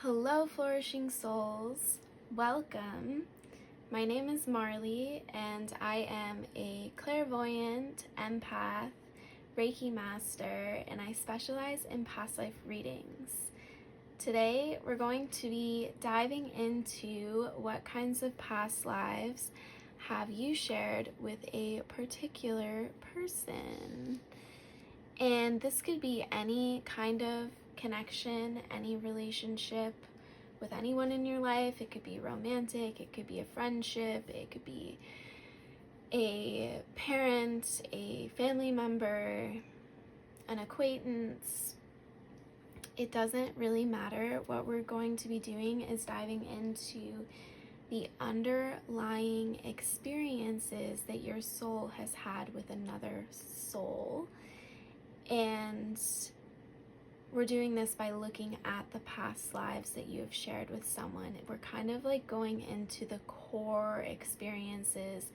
Hello, flourishing souls. Welcome. My name is Marley, and I am a clairvoyant, empath, Reiki master, and I specialize in past life readings. Today, we're going to be diving into what kinds of past lives have you shared with a particular person. And this could be any kind of connection, any relationship with anyone in your life. It could be romantic, it could be a friendship, it could be a parent, a family member, an acquaintance. It doesn't really matter. What we're going to be doing is diving into the underlying experiences that your soul has had with another soul. And we're doing this by looking at the past lives that you have shared with someone. We're kind of like going into the core experiences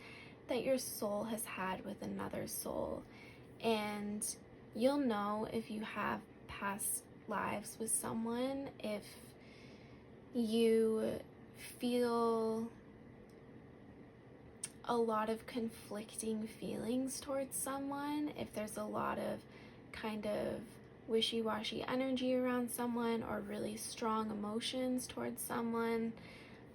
that your soul has had with another soul. And you'll know if you have past lives with someone, if you feel a lot of conflicting feelings towards someone, if there's a lot of kind of wishy-washy energy around someone, or really strong emotions towards someone,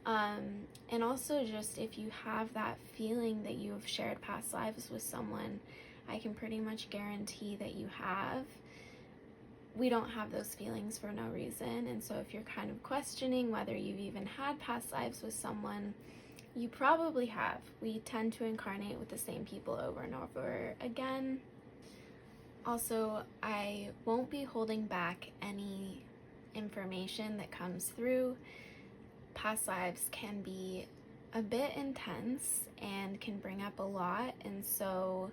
and also just if you have that feeling that you have shared past lives with someone, I can pretty much guarantee that you have. We don't have those feelings for no reason, and so if you're kind of questioning whether you've even had past lives with someone, you probably have. We tend to incarnate with the same people over and over again. Also, I won't be holding back any information that comes through. Past lives can be a bit intense and can bring up a lot, and so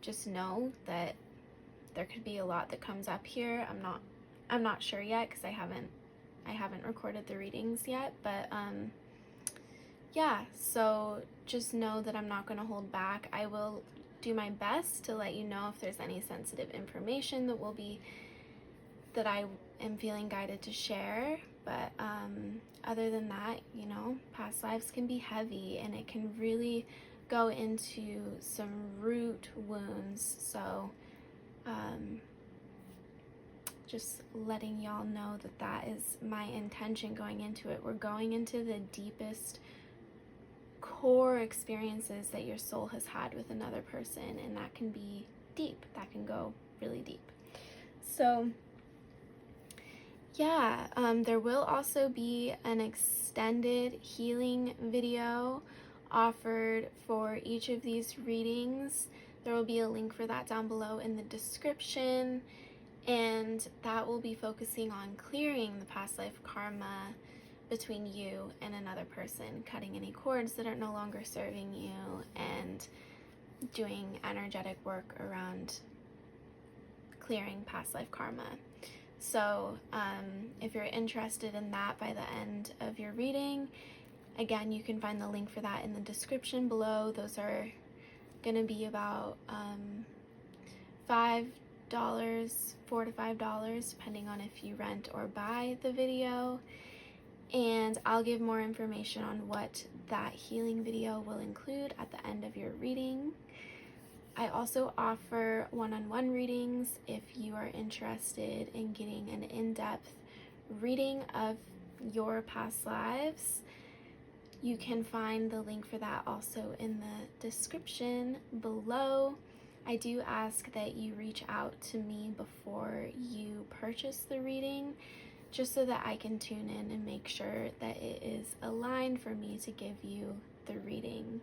just know that there could be a lot that comes up here. I'm not sure yet because I haven't recorded the readings yet, but yeah, so just know that I'm not going to hold back. I will do my best to let you know if there's any sensitive information that I am feeling guided to share, but other than that, you know, past lives can be heavy and it can really go into some root wounds. So just letting y'all know that is my intention going into it. We're going into the deepest core experiences that your soul has had with another person, and that can be deep. That can go really deep. So yeah, there will also be an extended healing video offered for each of these readings. There will be a link for that down below in the description, and that will be focusing on clearing the past life karma between you and another person, cutting any cords that are no longer serving you, and doing energetic work around clearing past life karma. So if you're interested in that by the end of your reading, again, you can find the link for that in the description below. Those are gonna be about $5, $4 to $5, depending on if you rent or buy the video. And I'll give more information on what that healing video will include at the end of your reading. I also offer one-on-one readings if you are interested in getting an in-depth reading of your past lives. You can find the link for that also in the description below. I do ask that you reach out to me before you purchase the reading, just so that I can tune in and make sure that it is aligned for me to give you the reading.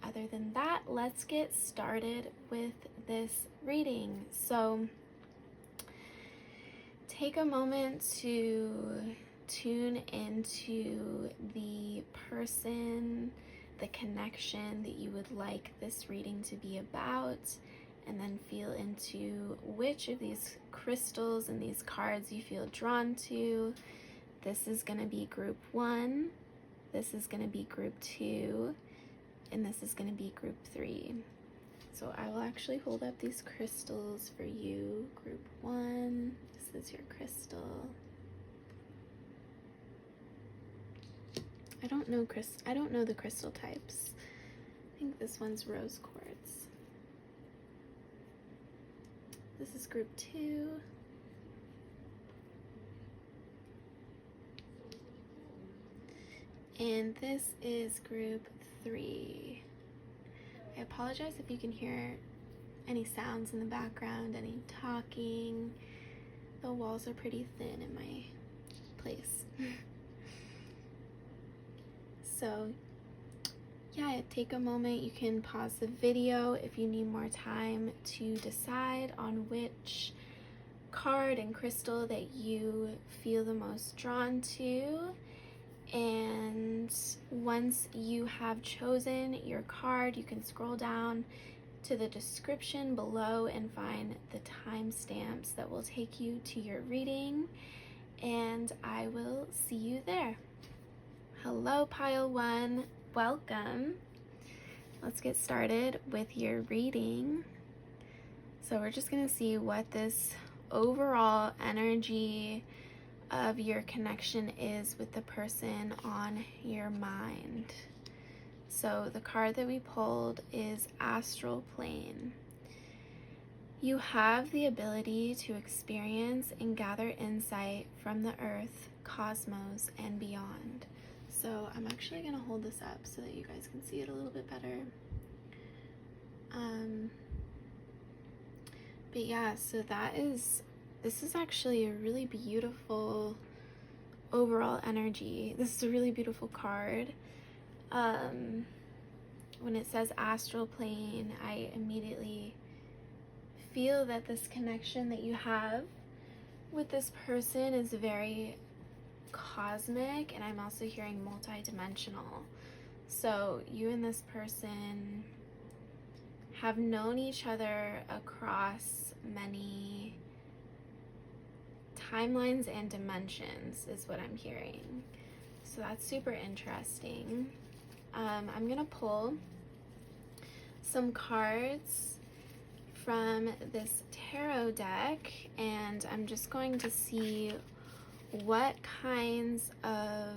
Other than that, let's get started with this reading. So take a moment to tune into the person, the connection that you would like this reading to be about, and then feel into which of these crystals and these cards you feel drawn to. This is going to be group 1, this is going to be group 2, and this is going to be group 3. So I will actually hold up these crystals for you. Group 1, this is your crystal. I don't know the crystal types. I think this one's rose quartz. This is group 2. And this is group 3. I apologize if you can hear any sounds in the background, any talking. The walls are pretty thin in my place. So yeah, take a moment. You can pause the video if you need more time to decide on which card and crystal that you feel the most drawn to. And once you have chosen your card, you can scroll down to the description below and find the timestamps that will take you to your reading, and I will see you there. Hello, Pile 1. Welcome. Let's get started with your reading. So we're just going to see what this overall energy of your connection is with the person on your mind. So the card that we pulled is Astral Plane. You have the ability to experience and gather insight from the earth, cosmos, and beyond. So I'm actually going to hold this up so that you guys can see it a little bit better. But yeah, so this is actually a really beautiful overall energy. This is a really beautiful card. When it says Astral Plane, I immediately feel that this connection that you have with this person is very cosmic, and I'm also hearing multi-dimensional. So you and this person have known each other across many timelines and dimensions is what I'm hearing. So that's super interesting. I'm gonna pull some cards from this tarot deck, and I'm just going to see what kinds of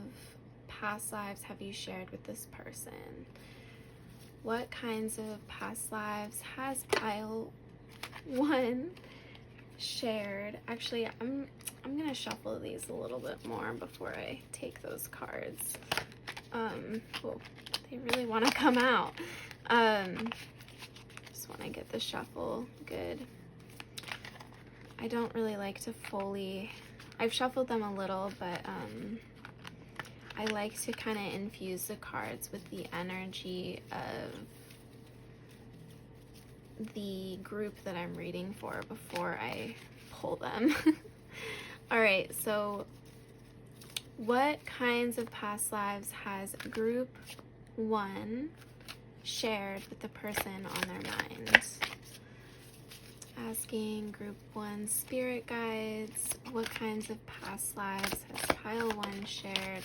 past lives have you shared with this person. What kinds of past lives has Pile 1 shared? Actually, I'm gonna shuffle these a little bit more before I take those cards. Well, they really want to come out. Just want to get the shuffle good. I don't really like to fully, I've shuffled them a little, but I like to kind of infuse the cards with the energy of the group that I'm reading for before I pull them. All right, so what kinds of past lives has group 1 shared with the person on their mind? Asking group 1 spirit guides, what kinds of past lives has Pile 1 shared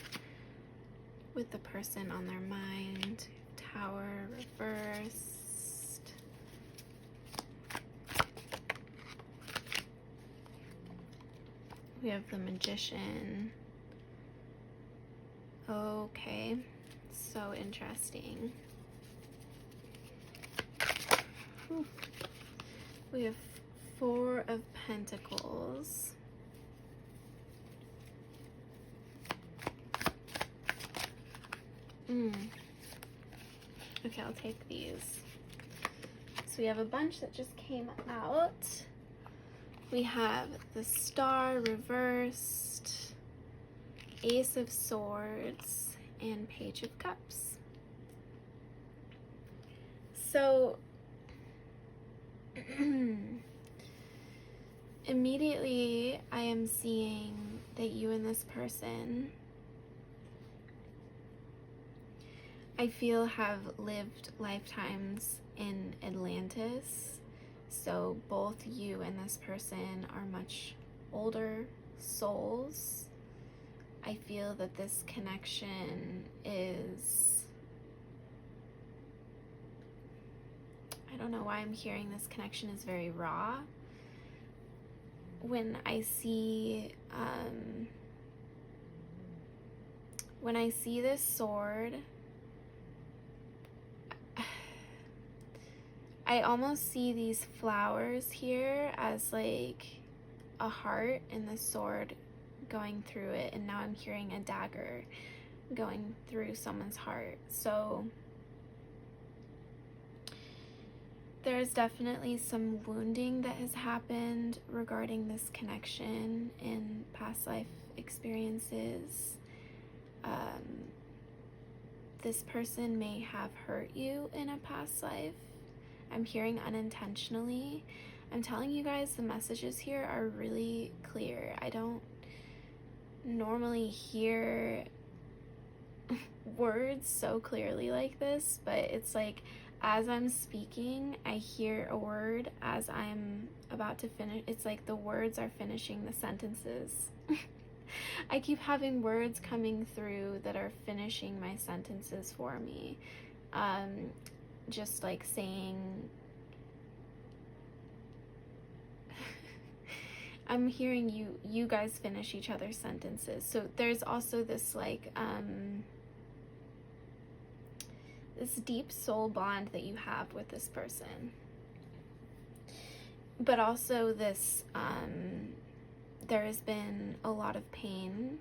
with the person on their mind? Tower reversed. We have the Magician. Okay, so interesting. Whew. We have 4 of Pentacles. Okay, I'll take these. So we have a bunch that just came out. We have the Star reversed, Ace of Swords, and Page of Cups. So immediately I am seeing that you and this person, I feel, have lived lifetimes in Atlantis. So both you and this person are much older souls. I feel that this connection is, I don't know why I'm hearing this connection is very raw. When I see when I see this sword, I almost see these flowers here as like a heart and the sword going through it, and now I'm hearing a dagger going through someone's heart. So there's definitely some wounding that has happened regarding this connection in past life experiences. This person may have hurt you in a past life. I'm hearing unintentionally. I'm telling you guys, the messages here are really clear. I don't normally hear words so clearly like this, but it's like as I'm speaking, I hear a word as I'm about to finish. It's like the words are finishing the sentences. I keep having words coming through that are finishing my sentences for me. Just like saying, I'm hearing you guys finish each other's sentences. So there's also this like, this deep soul bond that you have with this person. But also this, there has been a lot of pain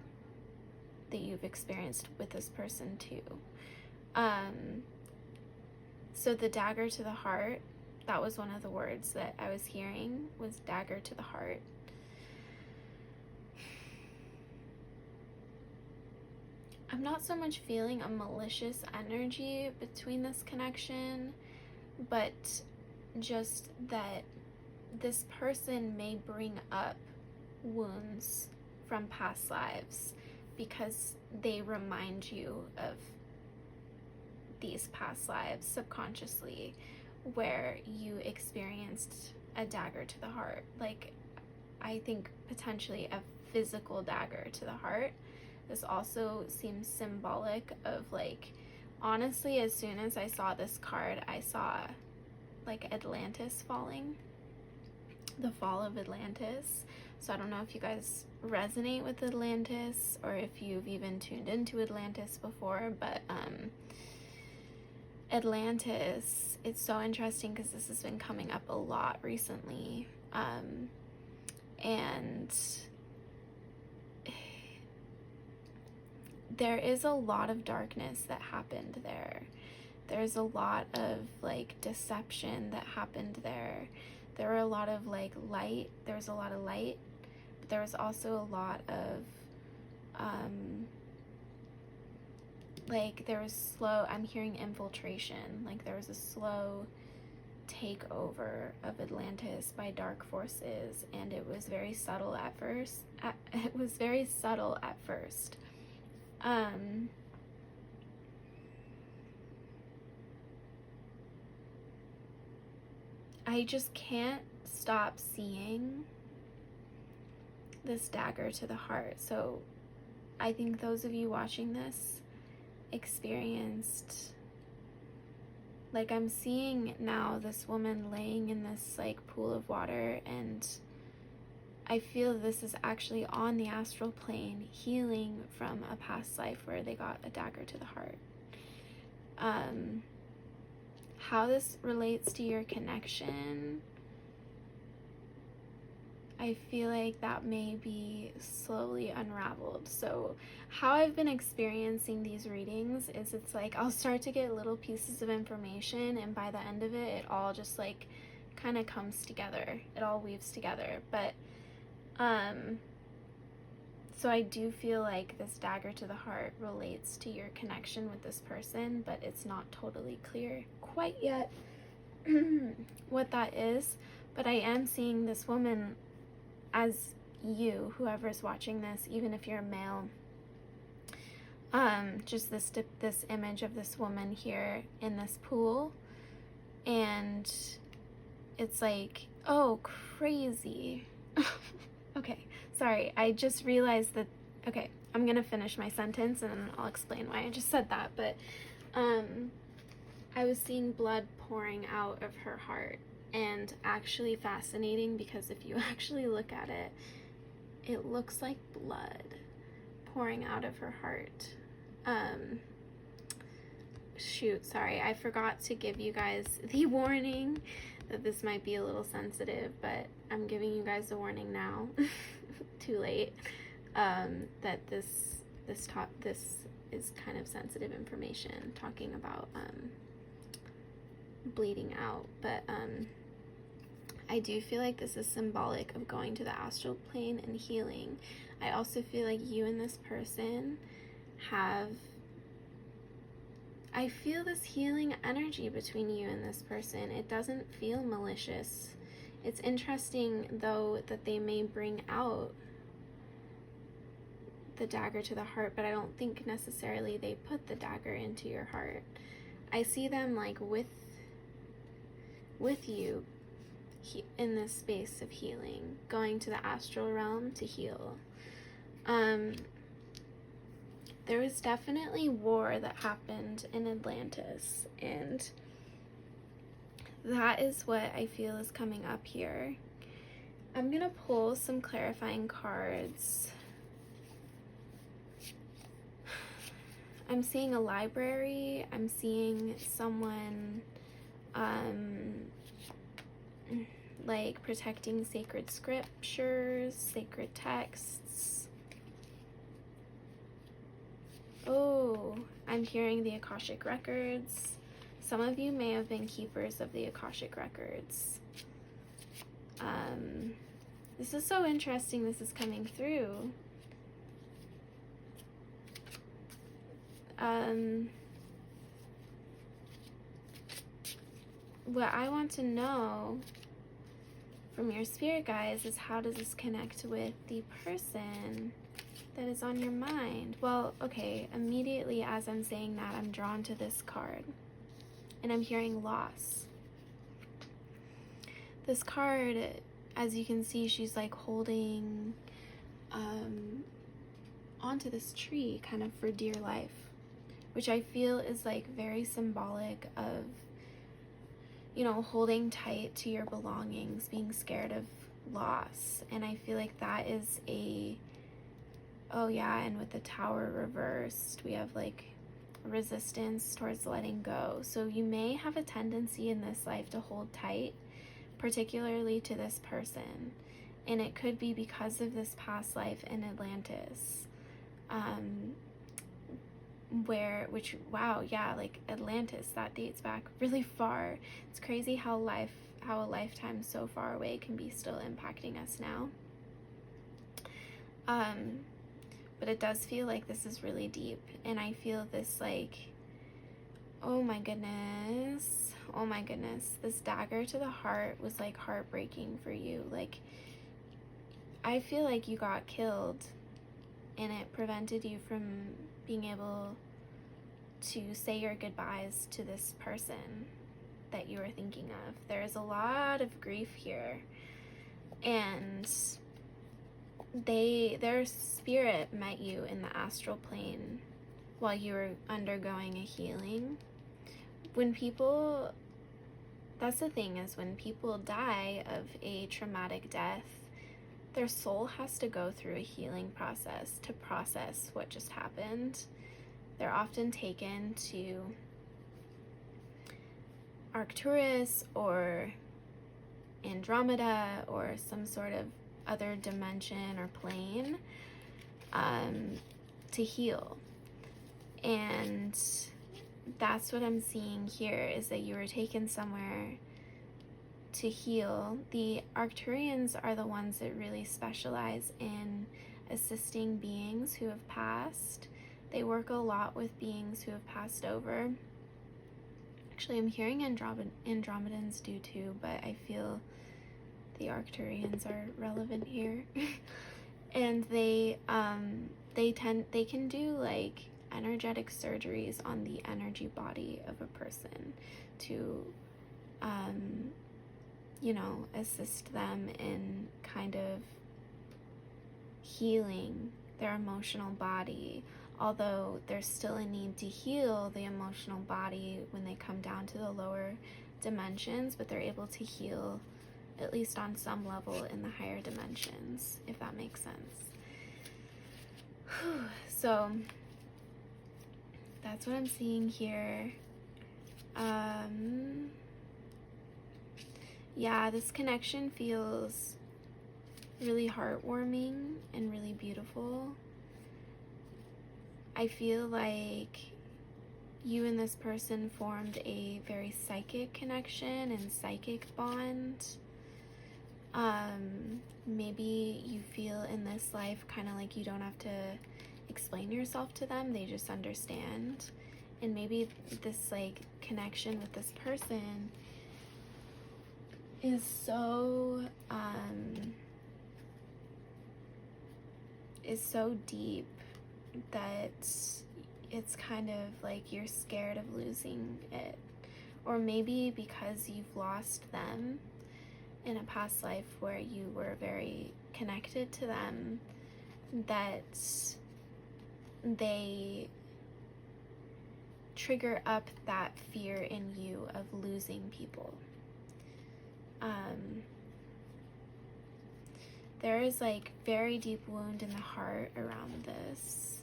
that you've experienced with this person too. So the dagger to the heart, that was one of the words that I was hearing, was dagger to the heart. I'm not so much feeling a malicious energy between this connection, but just that this person may bring up wounds from past lives because they remind you of these past lives subconsciously where you experienced a dagger to the heart. Like, I think potentially a physical dagger to the heart. This also seems symbolic of, like, honestly, as soon as I saw this card, I saw like Atlantis falling, the fall of Atlantis. So I don't know if you guys resonate with Atlantis or if you've even tuned into Atlantis before, but Atlantis, it's so interesting because this has been coming up a lot recently, and there is a lot of darkness that happened there. There's a lot of like deception that happened there. There were a lot of like light. There was a lot of light, but there was also a lot of like there was slow, I'm hearing infiltration. Like there was a slow takeover of Atlantis by dark forces, and it was very subtle at first. It was very subtle at first. I just can't stop seeing this dagger to the heart. So I think those of you watching this experienced, like, I'm seeing now this woman laying in this like pool of water, and I feel this is actually on the astral plane, healing from a past life where they got a dagger to the heart. How this relates to your connection, I feel like that may be slowly unraveled. So how I've been experiencing these readings is it's like I'll start to get little pieces of information, and by the end of it, it all just like kind of comes together. It all weaves together. But so I do feel like this dagger to the heart relates to your connection with this person, but it's not totally clear quite yet what that is. But I am seeing this woman as you, whoever's watching this, even if you're a male, just this image of this woman here in this pool, and it's like, oh, crazy. Okay, sorry, I just realized that, okay, I'm gonna finish my sentence and then I'll explain why I just said that, but I was seeing blood pouring out of her heart, and actually fascinating because if you actually look at it, it looks like blood pouring out of her heart. shoot, sorry, I forgot to give you guys the warning that this might be a little sensitive, but I'm giving you guys a warning now. Too late. That this is kind of sensitive information, talking about bleeding out, but I do feel like this is symbolic of going to the astral plane and healing. I also feel like you and this person I feel this healing energy between you and this person. It doesn't feel malicious. It's interesting, though, that they may bring out the dagger to the heart, but I don't think necessarily they put the dagger into your heart. I see them like with you in this space of healing, going to the astral realm to heal. There was definitely war that happened in Atlantis, and that is what I feel is coming up here. I'm gonna pull some clarifying cards. I'm seeing a library. I'm seeing someone like protecting sacred scriptures, sacred texts. Oh, I'm hearing the Akashic records. Some of you may have been keepers of the Akashic records. This is so interesting. This is coming through. What I want to know from your spirit guides is, how does this connect with the person that is on your mind? Well, okay, immediately as I'm saying that, I'm drawn to this card, and I'm hearing loss. This card, as you can see, she's like holding onto this tree kind of for dear life, which I feel is like very symbolic of, you know, holding tight to your belongings, being scared of loss. And I feel like that is oh yeah, and with the Tower reversed, we have like resistance towards letting go. So you may have a tendency in this life to hold tight, particularly to this person. And it could be because of this past life in Atlantis. Wow, yeah, like Atlantis, that dates back really far. It's crazy how a lifetime so far away can be still impacting us now. But it does feel like this is really deep, and I feel this like, oh my goodness, this dagger to the heart was like heartbreaking for you. Like, I feel like you got killed, and it prevented you from being able to say your goodbyes to this person that you were thinking of. There is a lot of grief here, and their spirit met you in the astral plane while you were undergoing a healing. That's the thing, is when people die of a traumatic death, their soul has to go through a healing process to process what just happened. They're often taken to Arcturus or Andromeda or some sort of other dimension or plane to heal. And that's what I'm seeing here, is that you were taken somewhere to heal. The Arcturians are the ones that really specialize in assisting beings who have passed. They work a lot with beings who have passed over. Actually, I'm hearing Andromedans do too, but I feel the Arcturians are relevant here. And they can do like energetic surgeries on the energy body of a person to you know, assist them in kind of healing their emotional body. Although there's still a need to heal the emotional body when they come down to the lower dimensions, but they're able to heal at least on some level in the higher dimensions, if that makes sense. So That's what I'm seeing here. Yeah, this connection feels really heartwarming and really beautiful. I feel like you and this person formed a very psychic connection and psychic bond. Maybe you feel in this life kind of like you don't have to explain yourself to them, they just understand. And maybe this like connection with this person is so deep that it's kind of like you're scared of losing it. Or maybe because you've lost them in a past life where you were very connected to them, that they trigger up that fear in you of losing people. There is like very deep wound in the heart around this.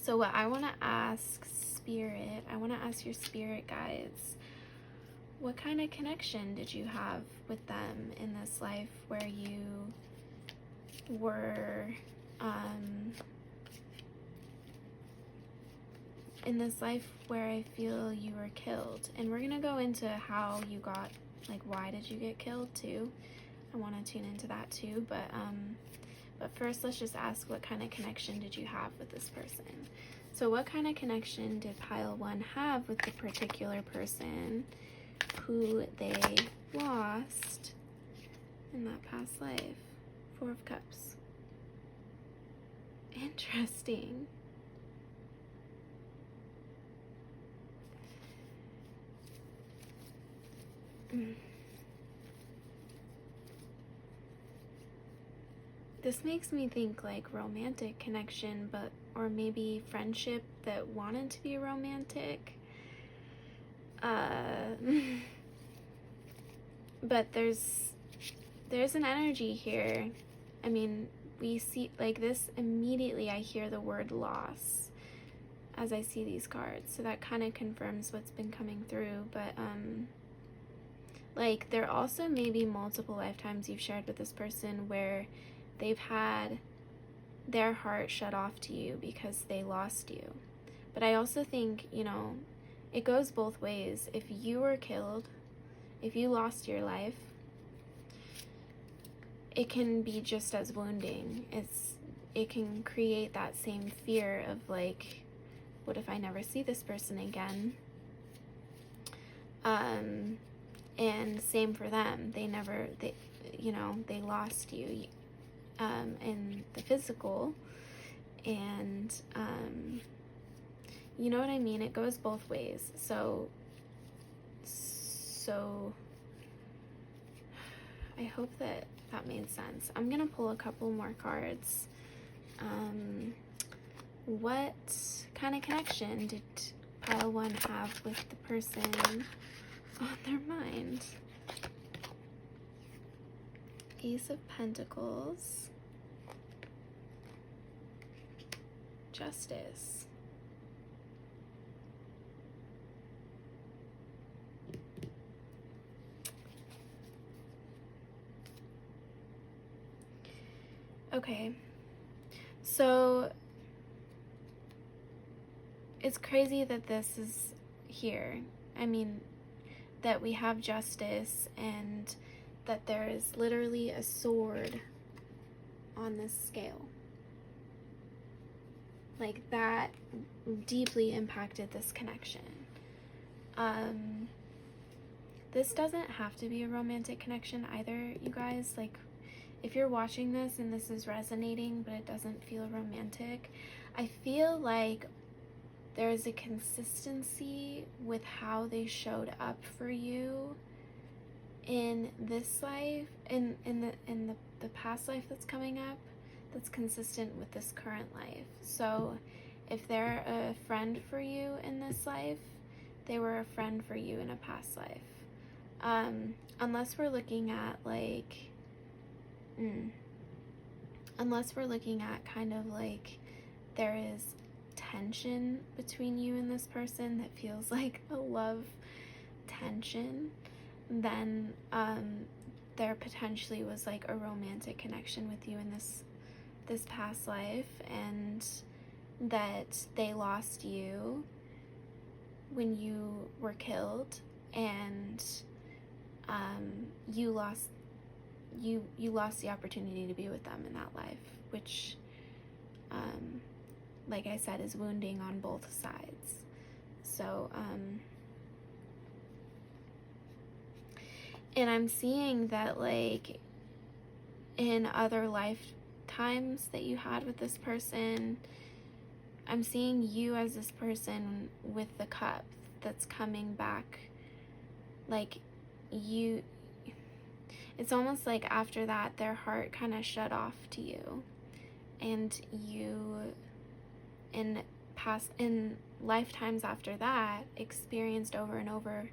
So what I want to ask Spirit, I want to ask your spirit guides, what kind of connection did you have with them in this life where you were, in this life where I feel you were killed? And we're gonna go into how you got, like, why did you get killed too? I want to tune into that too, but first let's just ask, what kind of connection did you have with this person? So what kind of connection did pile 1 have with the particular person who they lost in that past life? 4 of Cups. Interesting. This makes me think like romantic connection, but or maybe friendship that wanted to be romantic. But there's an energy here. I mean, we see like this immediately. I hear the word loss as I see these cards, so that kind of confirms what's been coming through. But like there also may be multiple lifetimes you've shared with this person where they've had their heart shut off to you because they lost you. But I also think, you know, it goes both ways. If you were killed, if you lost your life, it can be just as wounding. It can create that same fear of like, what if I never see this person again? And same for them. They lost you in the physical, and you know what I mean? It goes both ways. So I hope that made sense. I'm gonna pull a couple more cards. What kind of connection did pile 1 have with the person on their mind? Ace of Pentacles. Justice. Okay, so it's crazy that this is here. I mean, that we have justice and that there is literally a sword on this scale. Like, that deeply impacted this connection. This doesn't have to be a romantic connection either, you guys. Like, if you're watching this and this is resonating but it doesn't feel romantic, I feel like there is a consistency with how they showed up for you in this life, in the past life that's coming up, that's consistent with this current life. So if they're a friend for you in this life, they were a friend for you in a past life. Unless we're looking at like, unless we're looking at kind of like there is tension between you and this person that feels like a love tension, then there potentially was like a romantic connection with you in this past life, and that they lost you when you were killed, and you lost the opportunity to be with them in that life, which like I said, is wounding on both sides. So and I'm seeing that, like, in other lifetimes that you had with this person, I'm seeing you as this person with the cup that's coming back. Like, it's almost like after that, their heart kind of shut off to you. And you, in lifetimes after that, experienced over and over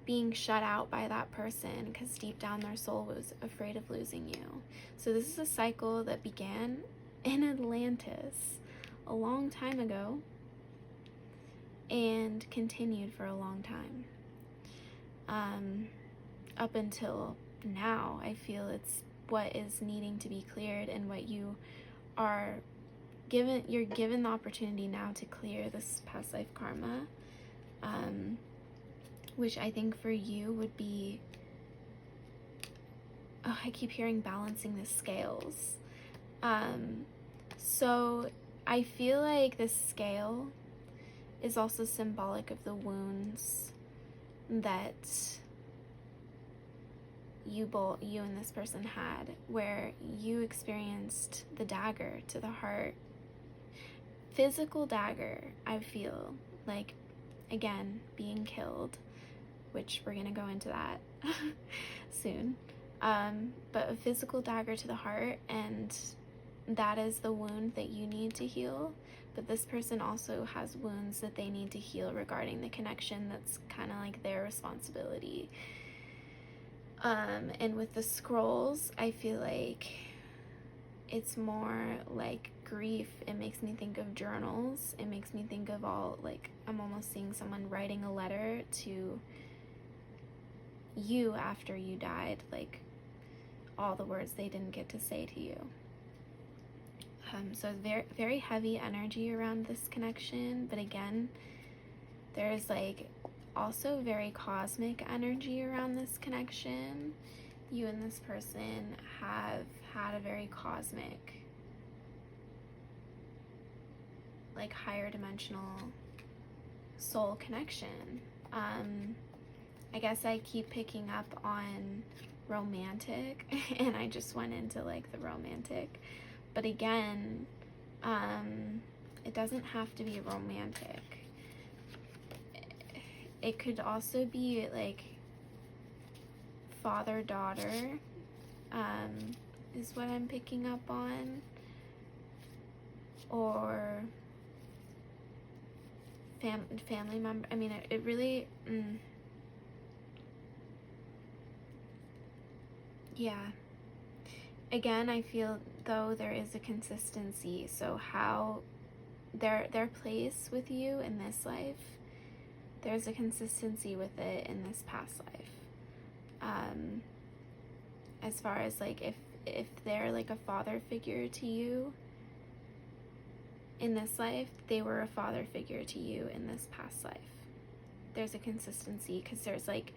being shut out by that person because deep down their soul was afraid of losing you. So this is a cycle that began in Atlantis a long time ago and continued for a long time. Up until now, I feel it's what is needing to be cleared, and what you are given. You're given the opportunity now to clear this past life karma, which I think for you would be, I keep hearing balancing the scales. So I feel like this scale is also symbolic of the wounds that you and this person had, where you experienced the dagger to the heart. Physical dagger, I feel like, again, being killed, which we're gonna go into that soon. But a physical dagger to the heart, and that is the wound that you need to heal. But this person also has wounds that they need to heal regarding the connection that's kind of like their responsibility. And with the scrolls, I feel like it's more like grief. It makes me think of journals. It makes me think of all, like, I'm almost seeing someone writing a letter to you after you died, like all the words they didn't get to say to you. So very, very heavy energy around this connection, but again, there's like also very cosmic energy around this connection. You and this person have had a very cosmic, like, higher dimensional soul connection. I guess I keep picking up on romantic and I just went into like the romantic, but again, it doesn't have to be romantic. It could also be like father-daughter, is what I'm picking up on, or family member. I mean, it really, yeah. Again, I feel though there is a consistency. So how their place with you in this life, there's a consistency with it in this past life. As far as like if they're like a father figure to you in this life, they were a father figure to you in this past life. There's a consistency because there's like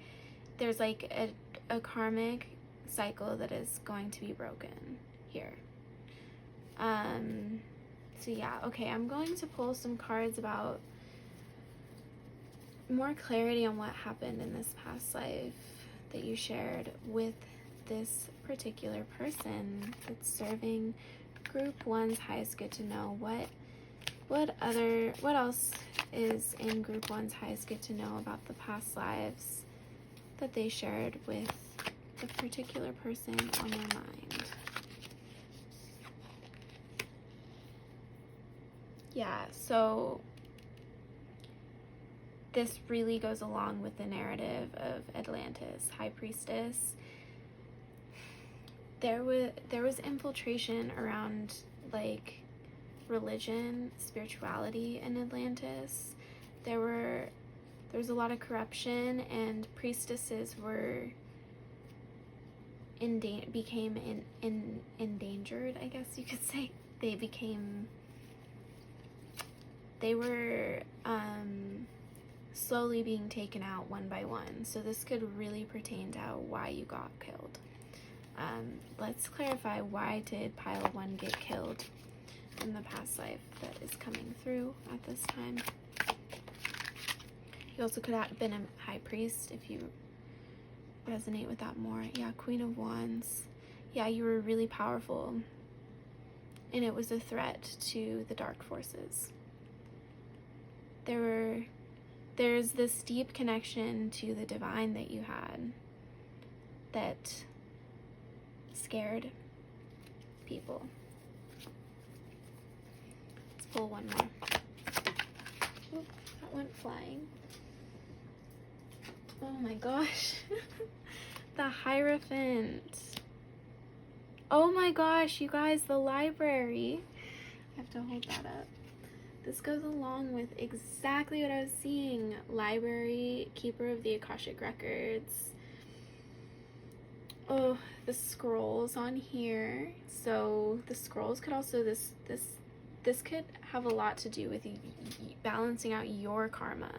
a karmic cycle that is going to be broken here. So yeah, okay, I'm going to pull some cards about more clarity on what happened in this past life that you shared with this particular person that's serving group 1's highest good to know. What else is in group 1's highest good to know about the past lives that they shared with the particular person on their mind? Yeah, so this really goes along with the narrative of Atlantis, High Priestess. There was infiltration around like religion, spirituality in Atlantis. There's a lot of corruption, and priestesses became endangered, I guess you could say. They were slowly being taken out one by one. So this could really pertain to why you got killed. Let's clarify, why did Pile 1 get killed in the past life that is coming through at this time? You also could have been a high priest if you resonate with that more. Yeah, Queen of Wands. Yeah, you were really powerful, and it was a threat to the dark forces. There's this deep connection to the divine that you had that scared people. Let's pull one more. Oop, that went flying. Oh my gosh. The Hierophant. Oh my gosh, you guys, the library. I have to hold that up. This goes along with exactly what I was seeing. Library, Keeper of the Akashic Records. Oh, the scrolls on here. So the scrolls could also, this could have a lot to do with balancing out your karma.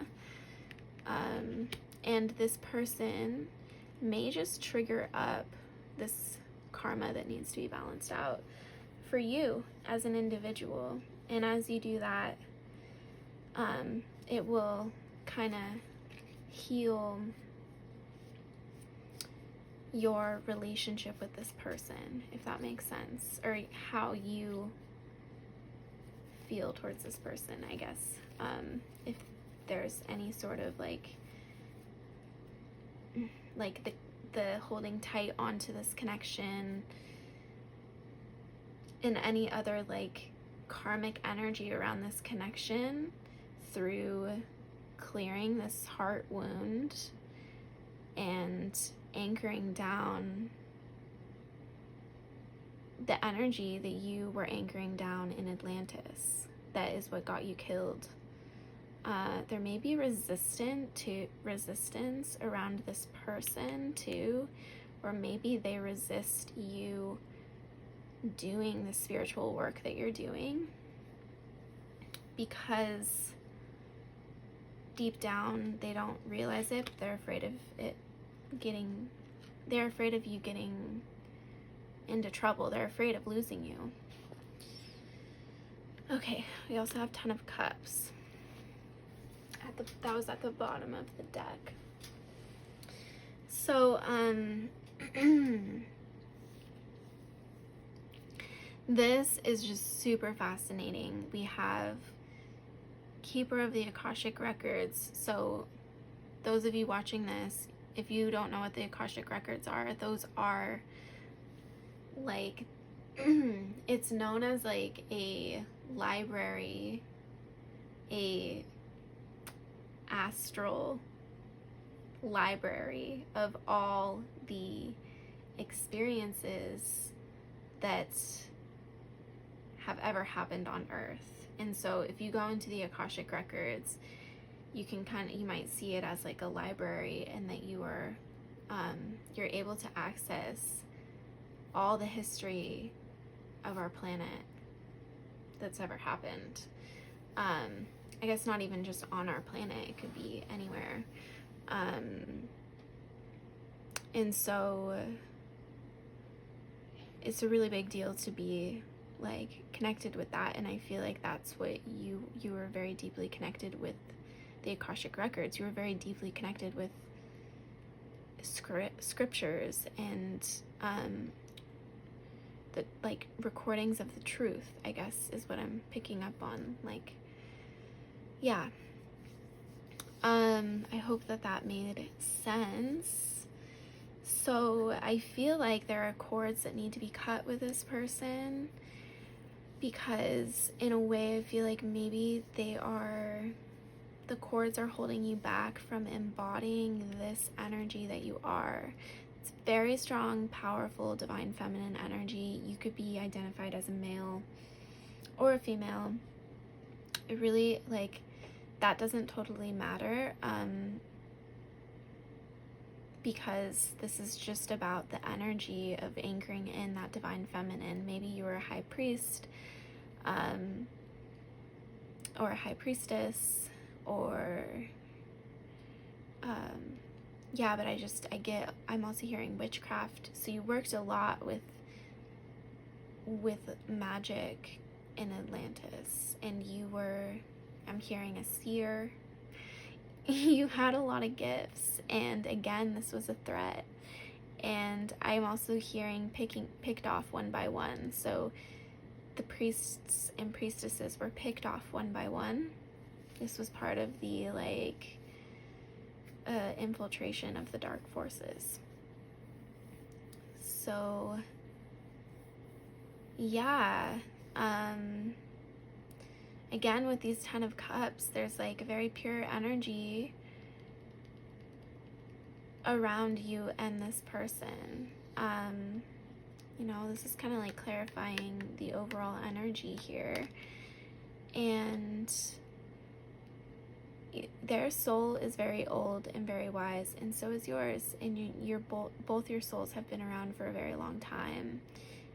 And this person may just trigger up this karma that needs to be balanced out for you as an individual. And as you do that, it will kind of heal your relationship with this person, if that makes sense, or how you feel towards this person, I guess. If there's any sort of like the holding tight onto this connection, and any other like karmic energy around this connection through clearing this heart wound and anchoring down the energy that you were anchoring down in Atlantis. That is what got you killed. There may be resistance around this person too, or maybe they resist you doing the spiritual work that you're doing because deep down they don't realize it, but they're afraid of you getting into trouble. They're afraid of losing you. Okay, we also have Ton of Cups. That was at the bottom of the deck. So, this is just super fascinating. We have Keeper of the Akashic Records. So, those of you watching this, if you don't know what the Akashic Records are, those are like, it's known as like a library, a astral library of all the experiences that have ever happened on Earth. And so if you go into the Akashic Records, you might see it as like a library, and that you're able to access all the history of our planet that's ever happened. I guess not even just on our planet, it could be anywhere. And so it's a really big deal to be like connected with that, and I feel like that's what you were very deeply connected with the Akashic Records. You were very deeply connected with scriptures and the like recordings of the truth, I guess is what I'm picking up on. Like, yeah. I hope that made sense. So I feel like there are cords that need to be cut with this person, because in a way I feel like maybe the cords are holding you back from embodying this energy that you are. It's very strong, powerful, divine feminine energy. You could be identified as a male or a female. It really, like, that doesn't totally matter, because this is just about the energy of anchoring in that divine feminine. Maybe you were a high priest, or a high priestess, or yeah, but I'm also hearing witchcraft. So you worked a lot with magic in Atlantis, and I'm hearing a seer. You had a lot of gifts, and again, this was a threat. And I'm also hearing picked off one by one. So the priests and priestesses were picked off one by one. This was part of the, like, infiltration of the dark forces. So yeah, again, with these 10 of Cups, there's like a very pure energy around you and this person. You know, this is kind of like clarifying the overall energy here. And their soul is very old and very wise, and so is yours. And both your souls have been around for a very long time,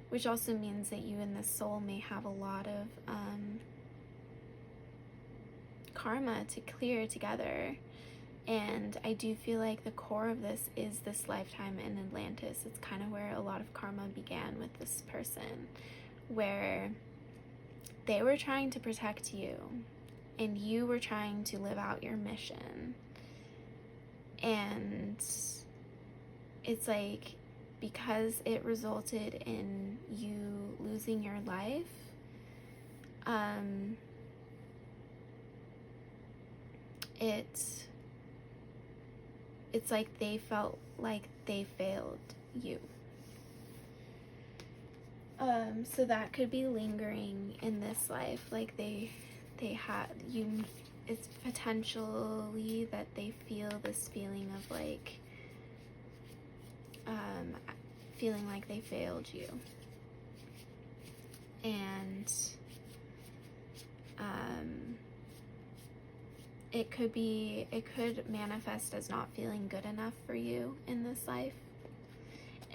which also means that you and this soul may have a lot of karma to clear together. And I do feel like the core of this is this lifetime in Atlantis. It's kind of where a lot of karma began with this person, where they were trying to protect you and you were trying to live out your mission. And it's like, because it resulted in you losing your life, it's like they felt like they failed you. So that could be lingering in this life, like they had you. It's potentially that they feel this feeling of like feeling like they failed you. And it could manifest as not feeling good enough for you in this life.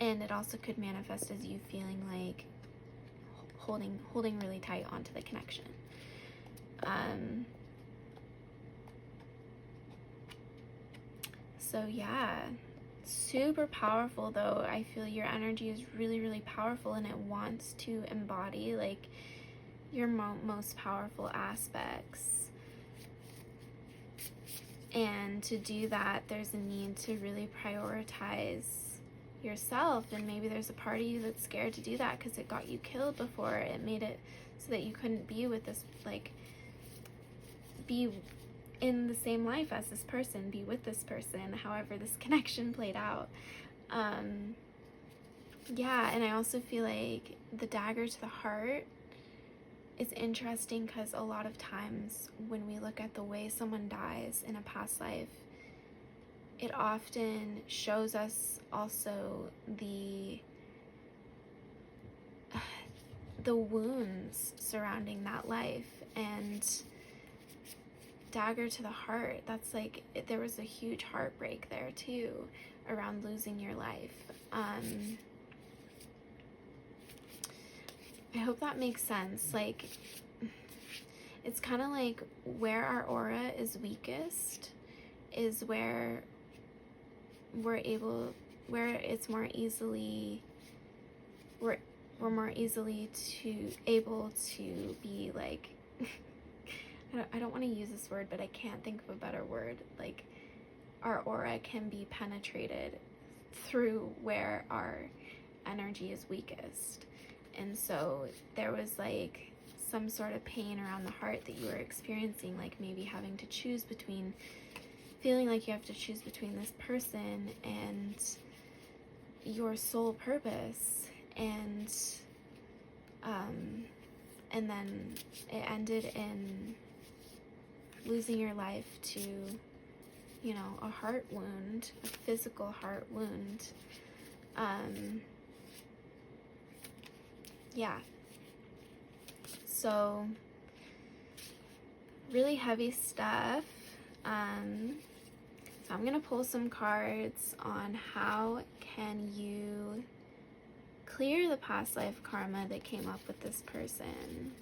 And it also could manifest as you feeling like holding really tight onto the connection. So yeah, super powerful though. I feel your energy is really, really powerful, and it wants to embody like your most powerful aspects. And to do that, there's a need to really prioritize yourself. And maybe there's a part of you that's scared to do that because it got you killed before. It made it so that you couldn't be with this, like, be in the same life as this person, be with this person, however this connection played out. Yeah, and I also feel like the dagger to the heart is interesting because a lot of times when we look at the way someone dies in a past life, it often shows us also the wounds surrounding that life. And dagger to the heart, that's like, there was a huge heartbreak there too around losing your life. I hope that makes sense. Like, it's kind of like where our aura is weakest is where it's more easily, we're more easily able to be like, I don't want to use this word, but I can't think of a better word. Like, our aura can be penetrated through where our energy is weakest. And so there was like some sort of pain around the heart that you were experiencing, like maybe having to choose between, feeling like you have to choose between this person and your soul purpose. And then it ended in losing your life to, you know, a heart wound, a physical heart wound. Yeah. So really heavy stuff. So I'm gonna pull some cards on how can you clear the past life karma that came up with this person.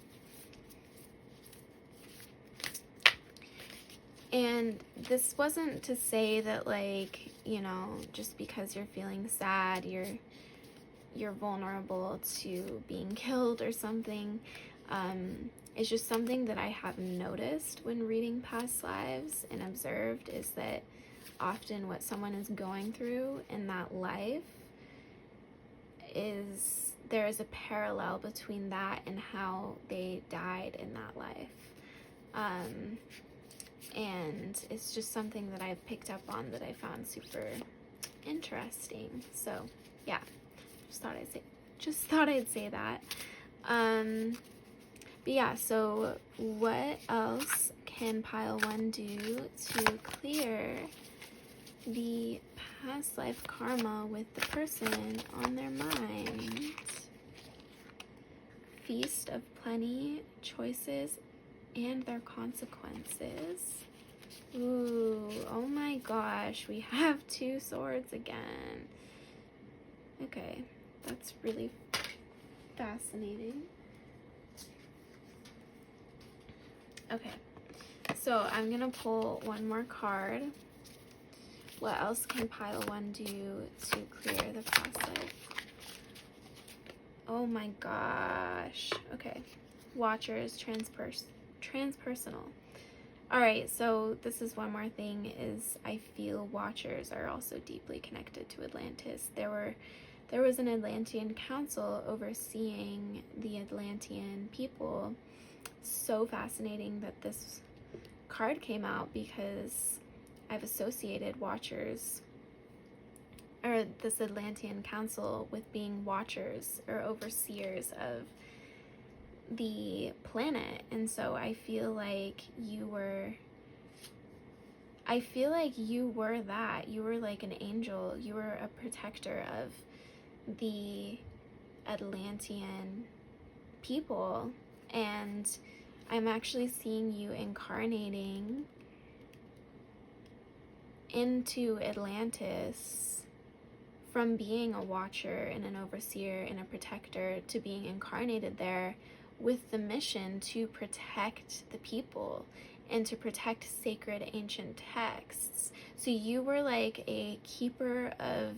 And this wasn't to say that, like, you know, just because you're feeling sad, you're vulnerable to being killed or something. It's just something that I have noticed when reading past lives and observed, is that often what someone is going through in that life is, there is a parallel between that and how they died in that life. And it's just something that I've picked up on that I found super interesting. So yeah, just thought I'd say that. But yeah, so what else can pile 1 do to clear the past life karma with the person on their mind? Feast of plenty, choices, and their consequences. Ooh, oh my gosh, we have 2 swords again. Okay, that's really fascinating. Okay, so I'm gonna pull one more card. What else can pile 1 do to clear the past life? Oh my gosh. Okay, Watchers, transpersonal. Alright, so this is one more thing, is I feel Watchers are also deeply connected to Atlantis. There was an Atlantean council overseeing the Atlantean people. So fascinating that this card came out, because I've associated Watchers, or this Atlantean council, with being watchers or overseers of the planet. And so I feel like you were that. You were like an angel. You were a protector of the Atlantean people. And I'm actually seeing you incarnating into Atlantis, from being a watcher and an overseer and a protector to being incarnated there with the mission to protect the people and to protect sacred ancient texts. So you were like a keeper of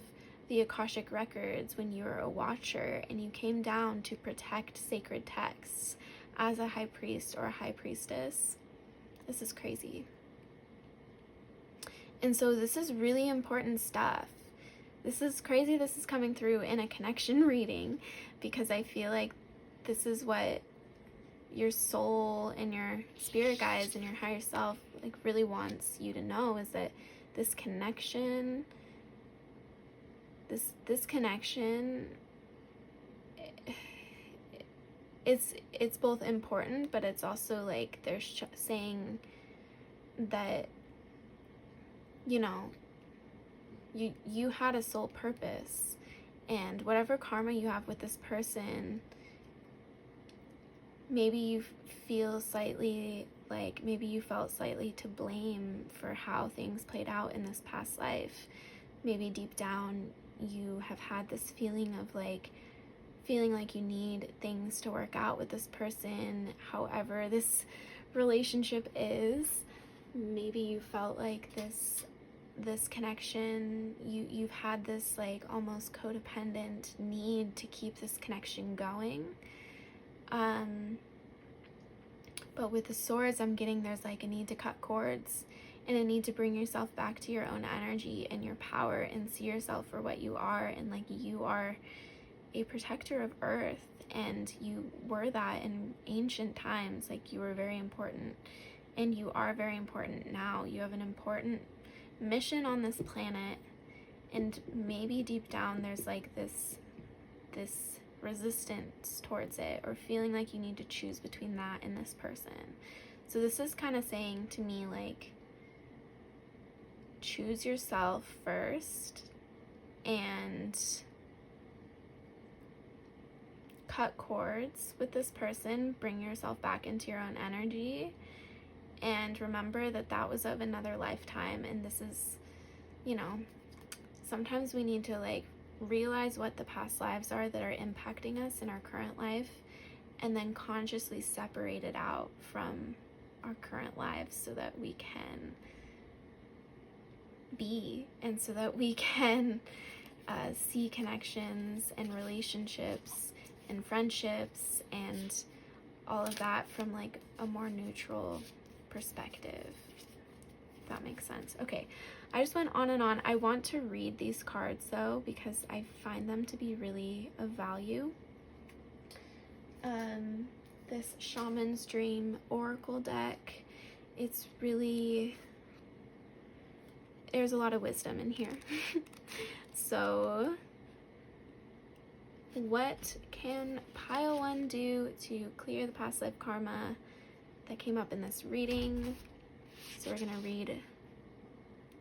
the Akashic records when you were a watcher, and you came down to protect sacred texts as a high priest or a high priestess. This is crazy. And so this is really important stuff. This is crazy. This is coming through in a connection reading, because I feel like this is what your soul and your spirit guides and your higher self like really wants you to know, is that this connection, this connection, it's both important, but it's also like they're saying that, you know, you had a soul purpose, and whatever karma you have with this person, maybe you feel slightly like, maybe you felt slightly to blame for how things played out in this past life. Maybe deep down you have had this feeling of like, feeling like you need things to work out with this person, however this relationship is. Maybe you felt like this connection, you've had this like almost codependent need to keep this connection going. But with the swords, I'm getting there's like a need to cut cords and a need to bring yourself back to your own energy and your power, and see yourself for what you are, and like you are a protector of earth, and you were that in ancient times. Like, you were very important, and you are very important now. You have an important mission on this planet, and maybe deep down there's like this resistance towards it, or feeling like you need to choose between that and this person. So this is kind of saying to me, like, choose yourself first and cut cords with this person, bring yourself back into your own energy, and remember that that was of another lifetime. And this is, you know, sometimes we need to like realize what the past lives are that are impacting us in our current life, and then consciously separate it out from our current lives so that we can be, and so that we can see connections and relationships and friendships and all of that from like a more neutral perspective, if that makes sense. Okay, I just went on and on. I want to read these cards though, because I find them to be really of value. This Shaman's Dream Oracle deck, it's really, there's a lot of wisdom in here. So what can pile 1 do to clear the past life karma that came up in this reading? So we're gonna read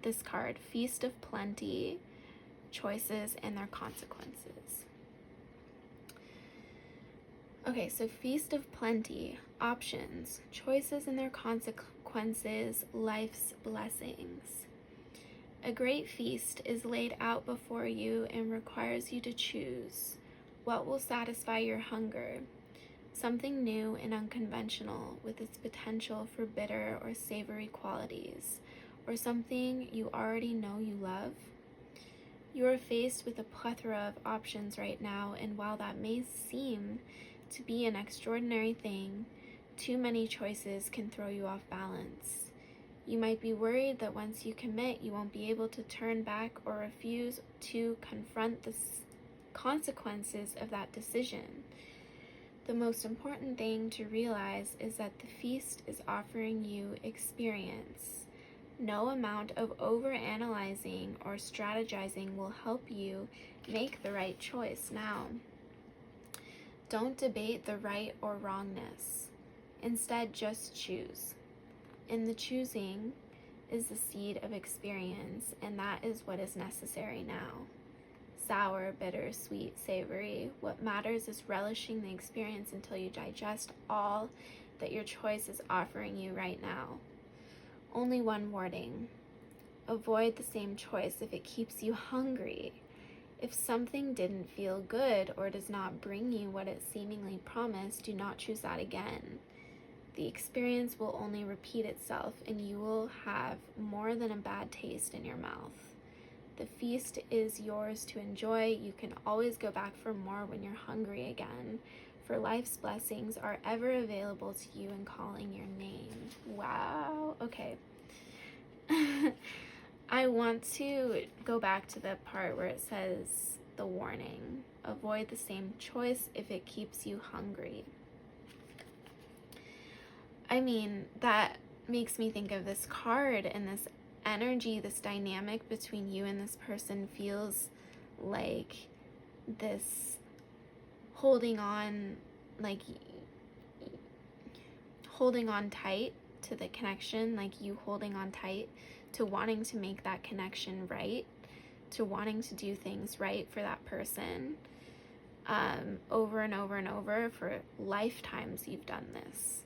this card, Feast of Plenty, Choices and Their Consequences. Okay, so Feast of Plenty, options, choices and their consequences, life's blessings. A great feast is laid out before you and requires you to choose what will satisfy your hunger, something new and unconventional with its potential for bitter or savory qualities, or something you already know you love. You are faced with a plethora of options right now, and while that may seem to be an extraordinary thing, too many choices can throw you off balance. You might be worried that once you commit, you won't be able to turn back or refuse to confront the consequences of that decision. The most important thing to realize is that the feast is offering you experience. No amount of overanalyzing or strategizing will help you make the right choice now. Don't debate the right or wrongness. Instead, just choose. In the choosing is the seed of experience, and that is what is necessary now. Sour, bitter, sweet, savory. What matters is relishing the experience until you digest all that your choice is offering you right now. Only one warning. Avoid the same choice if it keeps you hungry. If something didn't feel good or does not bring you what it seemingly promised, do not choose that again. The experience will only repeat itself, and you will have more than a bad taste in your mouth. The feast is yours to enjoy. You can always go back for more when you're hungry again, for life's blessings are ever available to you in calling your name. Wow. Okay. I want to go back to the part where it says the warning. Avoid the same choice if it keeps you hungry. I mean, that makes me think of this card and this energy, this dynamic between you and this person feels like this holding on, like holding on tight to the connection, like you holding on tight to wanting to make that connection right, to wanting to do things right for that person, over and over and over. For lifetimes you've done this.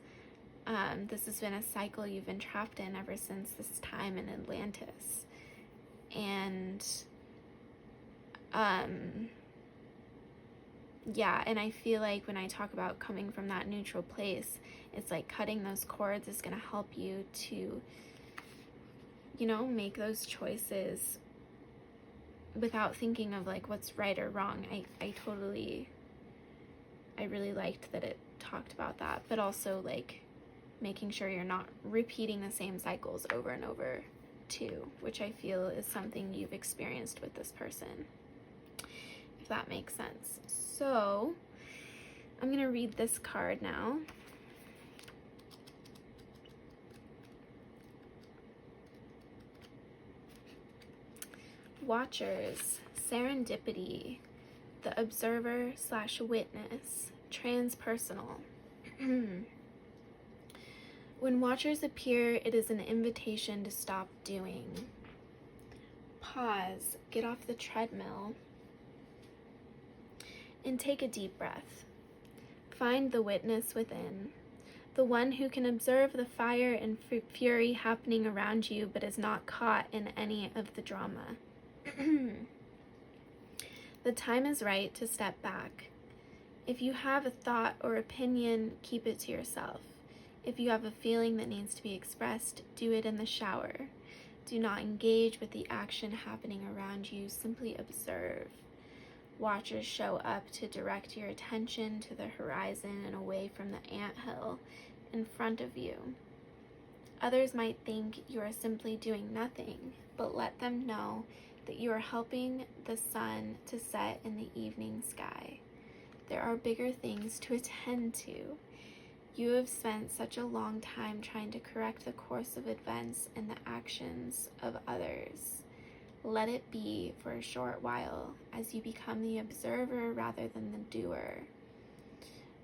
This has been a cycle you've been trapped in ever since this time in Atlantis. And yeah, and I feel like when I talk about coming from that neutral place, it's like cutting those cords is going to help you to, you know, make those choices without thinking of like what's right or wrong. I really liked that it talked about that, but also like making sure you're not repeating the same cycles over and over too, which I feel is something you've experienced with this person, if that makes sense. So I'm going to read this card now. Watchers, serendipity, the observer / witness, transpersonal. When watchers appear, it is an invitation to stop doing. Pause, get off the treadmill, and take a deep breath. Find the witness within, the one who can observe the fire and fury happening around you but is not caught in any of the drama. The time is right to step back. If you have a thought or opinion, keep it to yourself. If you have a feeling that needs to be expressed, do it in the shower. Do not engage with the action happening around you, simply observe. Watchers show up to direct your attention to the horizon and away from the anthill in front of you. Others might think you are simply doing nothing, but let them know that you are helping the sun to set in the evening sky. There are bigger things to attend to. You have spent such a long time trying to correct the course of events and the actions of others. Let it be for a short while as you become the observer rather than the doer.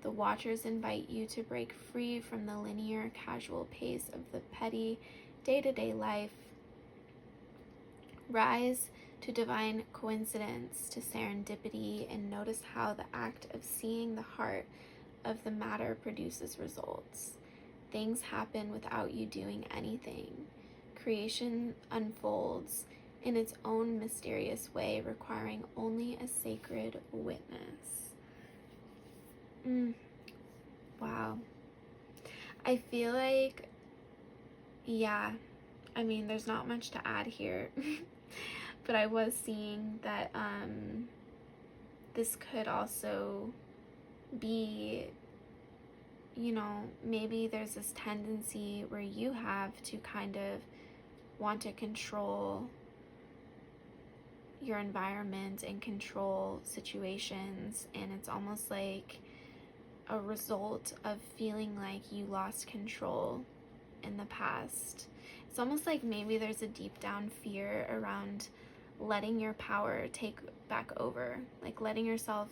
The watchers invite you to break free from the linear, casual pace of the petty, day-to-day life. Rise to divine coincidence, to serendipity, and notice how the act of seeing the heart of the matter produces results. Things happen without you doing anything. Creation unfolds in its own mysterious way, requiring only a sacred witness. Wow. I feel like, there's not much to add here. But I was seeing that this could also be, maybe there's this tendency where you have to kind of want to control your environment and control situations, and it's almost like a result of feeling like you lost control in the past. It's almost like maybe there's a deep down fear around letting your power take back over, like letting yourself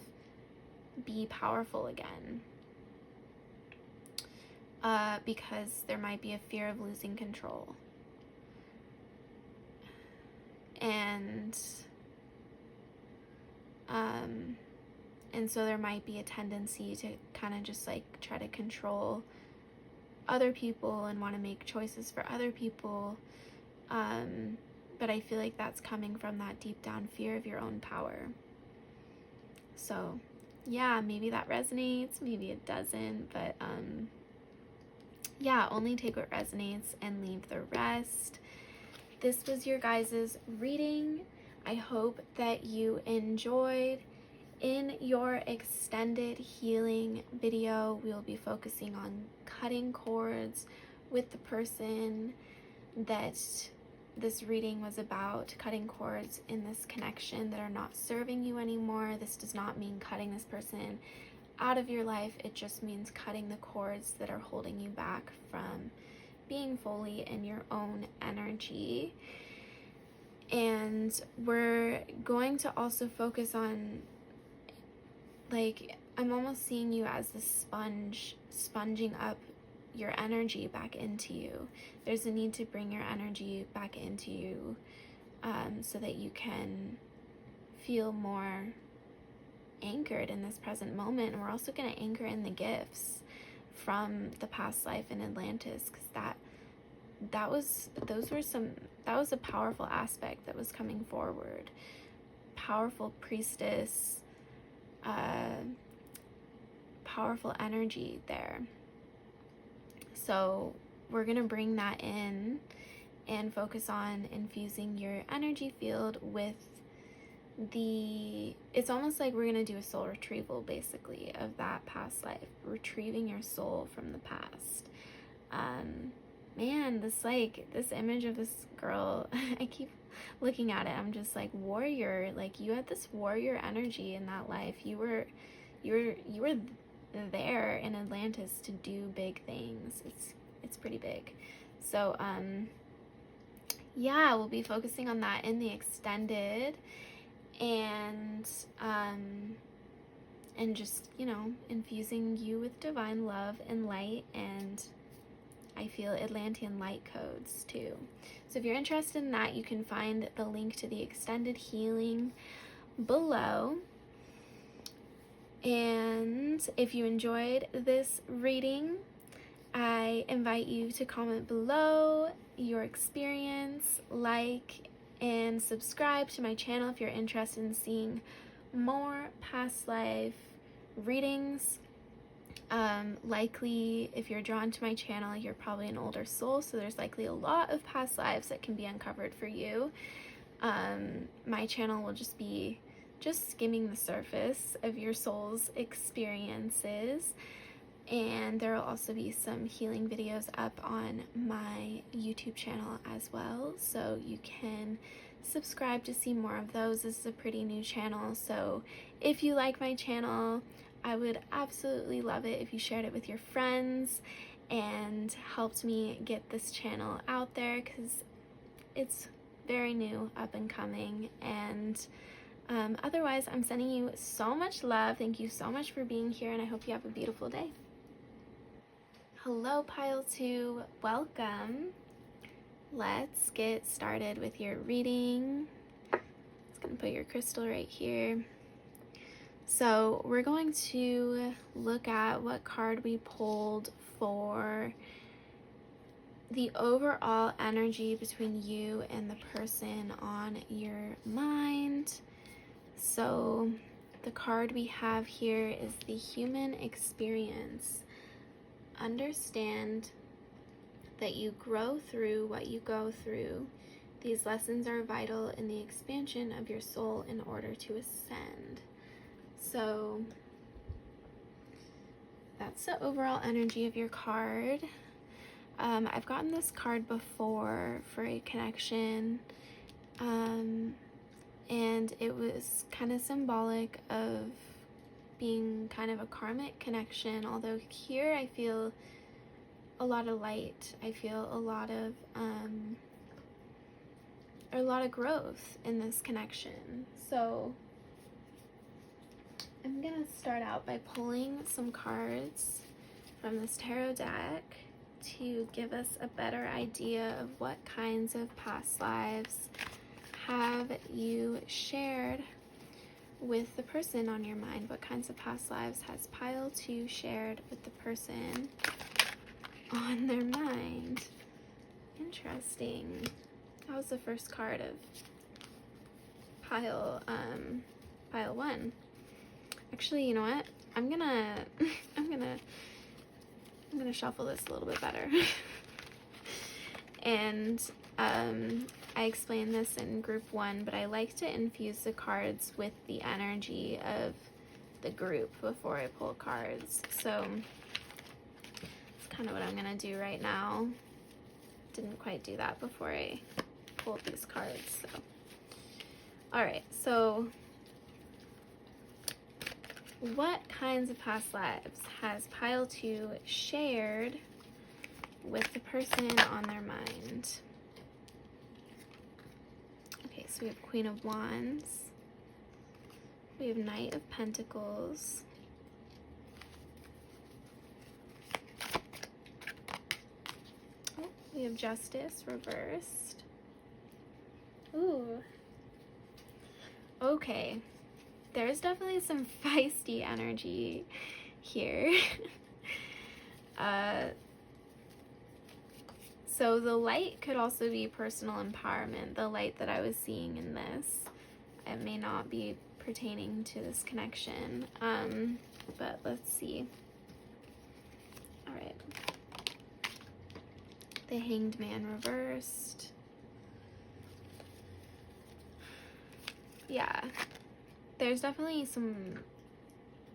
be powerful again, because there might be a fear of losing control. And so there might be a tendency to kind of just like try to control other people and want to make choices for other people. But I feel like that's coming from that deep down fear of your own power. So yeah, maybe that resonates, maybe it doesn't, but only take what resonates and leave the rest. This was your guys' reading. I hope that you enjoyed. In your extended healing video, we will be focusing on cutting cords with the person that this reading was about, cutting cords in this connection that are not serving you anymore. This does not mean cutting this person out of your life. It just means cutting the cords that are holding you back from being fully in your own energy. And we're going to also focus on, like, I'm almost seeing you as the sponge, sponging up your energy back into you. There's a need to bring your energy back into you so that you can feel more anchored in this present moment. And we're also going to anchor in the gifts from the past life in Atlantis, because that was a powerful aspect that was coming forward. Powerful priestess, powerful energy there. So we're going to bring that in and focus on infusing your energy field with it's almost like we're going to do a soul retrieval, basically, of that past life, retrieving your soul from the past. Man, this image of this girl, I keep looking at it, I'm just like, warrior. Like, you had this warrior energy in that life. You were there in Atlantis to do big things. It's pretty big. So we'll be focusing on that in the extended, and just, infusing you with divine love and light, and I feel Atlantean light codes too. So if you're interested in that, you can find the link to the extended healing below. And if you enjoyed this reading, I invite you to comment below your experience, like, and subscribe to my channel if you're interested in seeing more past life readings. Likely, if you're drawn to my channel, you're probably an older soul, so there's likely a lot of past lives that can be uncovered for you. My channel will just be skimming the surface of your soul's experiences, and there will also be some healing videos up on my YouTube channel as well, so you can subscribe to see more of those. This is a pretty new channel, so if you like my channel, I would absolutely love it if you shared it with your friends and helped me get this channel out there, because it's very new, up and coming. And otherwise, I'm sending you so much love. Thank you so much for being here, and I hope you have a beautiful day. Hello, Pile 2. Welcome. Let's get started with your reading. Just gonna put your crystal right here. So we're going to look at what card we pulled for the overall energy between you and the person on your mind. So the card we have here is the human experience. Understand that you grow through what you go through. These lessons are vital in the expansion of your soul in order to ascend. So that's the overall energy of your card. I've gotten this card before for a connection, and it was kind of symbolic of being kind of a karmic connection, although here I feel a lot of light. I feel a lot of growth in this connection. So I'm gonna start out by pulling some cards from this tarot deck to give us a better idea of what kinds of past lives have you shared with the person on your mind. What kinds of past lives has Pile 2 shared with the person on their mind? Interesting. That was the first card of Pile 1. Actually, you know what? I'm gonna shuffle this a little bit better. And I explained this in group 1, but I like to infuse the cards with the energy of the group before I pull cards. So that's kind of what I'm gonna do right now. Didn't quite do that before I pulled these cards. So, all right. So, what kinds of past lives has Pile 2 shared with the person on their mind? Okay, so we have Queen of Wands. We have Knight of Pentacles. Oh, we have Justice reversed. Ooh. Okay. There's definitely some feisty energy here. So the light could also be personal empowerment, the light that I was seeing in this. It may not be pertaining to this connection, but let's see. All right. The Hanged Man reversed. Yeah. There's definitely some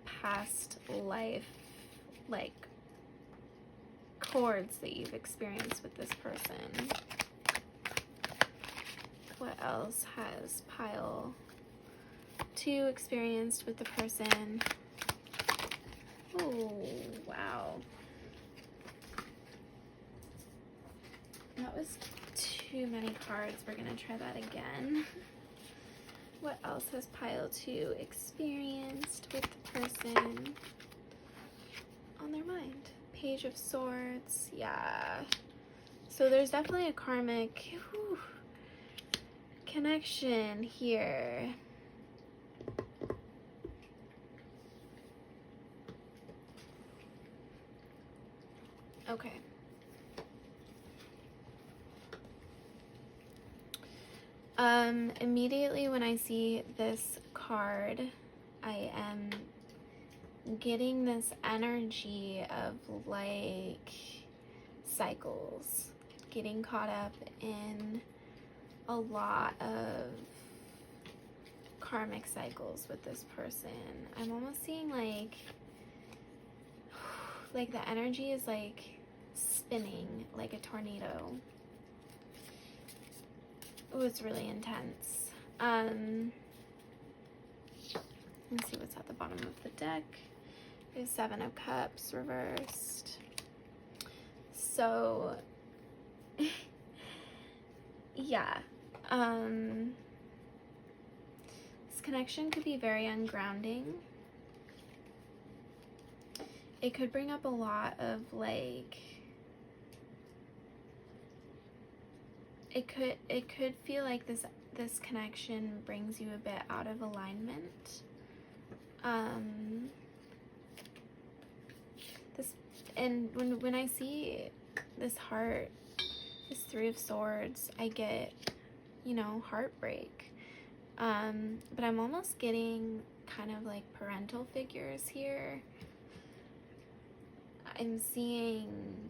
past life, like, chords that you've experienced with this person. What else has Pile 2 experienced with the person? Oh, wow. That was too many cards. We're gonna try that again. What else has Pile 2 experienced with the person on their mind? Page of Swords. Yeah. So there's definitely a karmic connection here. Okay. Immediately when I see this card, I am getting this energy of like cycles, getting caught up in a lot of karmic cycles with this person. I'm almost seeing like the energy is like spinning like a tornado. It was really intense. Let's see what's at the bottom of the deck. There's 7 of Cups reversed. So, yeah. This connection could be very ungrounding. It could bring up a lot of like, it could feel like this connection brings you a bit out of alignment. And when I see this heart, this 3 of Swords, I get, heartbreak. But I'm almost getting kind of like parental figures here. I'm seeing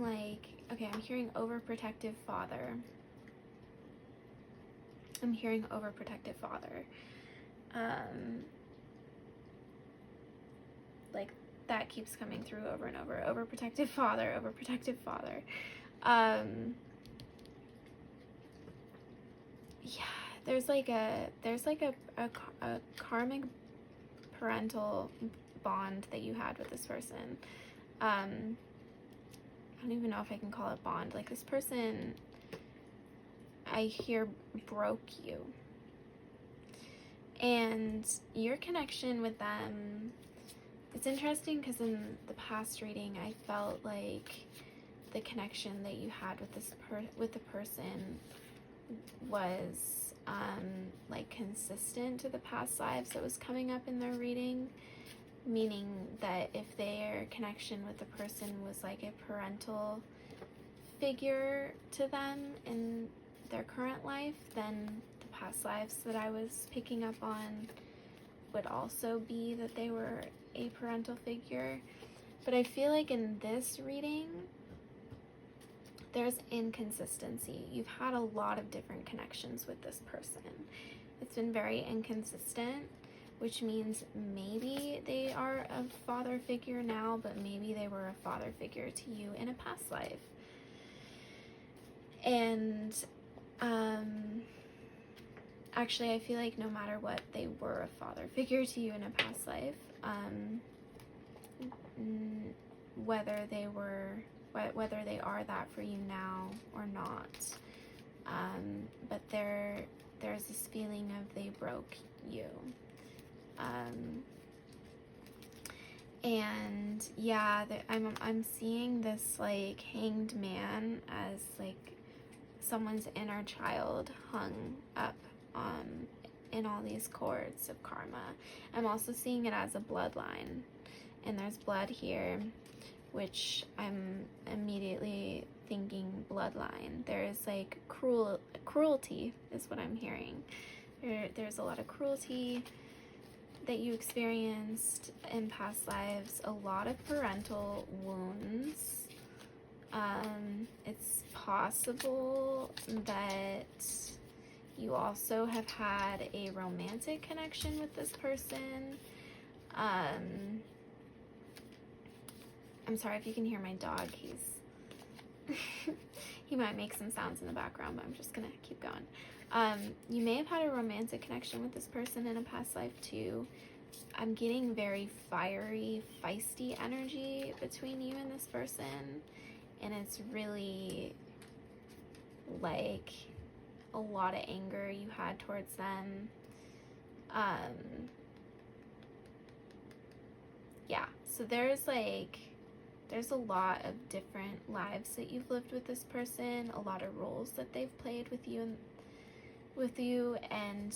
like, okay, I'm hearing overprotective father. Like that keeps coming through over and over. Overprotective father. Yeah, there's like a karmic parental bond that you had with this person. I don't even know if I can call it bond. Like this person, I hear, broke you. And your connection with them, it's interesting because in the past reading, I felt like the connection that you had with with the person was like consistent to the past lives that was coming up in their reading, meaning that if their connection with the person was like a parental figure to them in their current life, then the past lives that I was picking up on would also be that they were a parental figure. But I feel like in this reading, there's inconsistency. You've had a lot of different connections with this person. It's been very inconsistent, which means maybe they are a father figure now, but maybe they were a father figure to you in a past life. And actually, I feel like no matter what, they were a father figure to you in a past life. Whether they are that for you now or not. But there's this feeling of they broke you. And yeah, I'm seeing this like hanged man as like someone's inner child hung up in all these cords of karma. I'm also seeing it as a bloodline, and there's blood here, which I'm immediately thinking bloodline. There's like cruelty is what I'm hearing. There's a lot of cruelty that you experienced in past lives, a lot of parental wounds. It's possible that you also have had a romantic connection with this person. I'm sorry if you can hear my dog. He might make some sounds in the background, but I'm just gonna keep going. You may have had a romantic connection with this person in a past life too. I'm getting very fiery, feisty energy between you and this person, and it's really like a lot of anger you had towards them. Yeah, so there's a lot of different lives that you've lived with this person, a lot of roles that they've played with you, and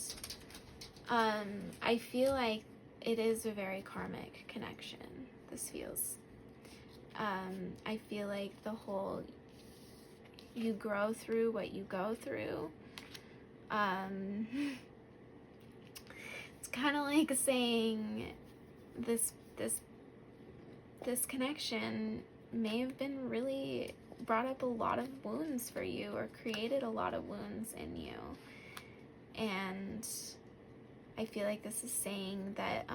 I feel like it is a very karmic connection, this feels. I feel like the whole, you grow through what you go through. It's kind of like saying this connection may have been really brought up a lot of wounds for you, or created a lot of wounds in you. And I feel like this is saying that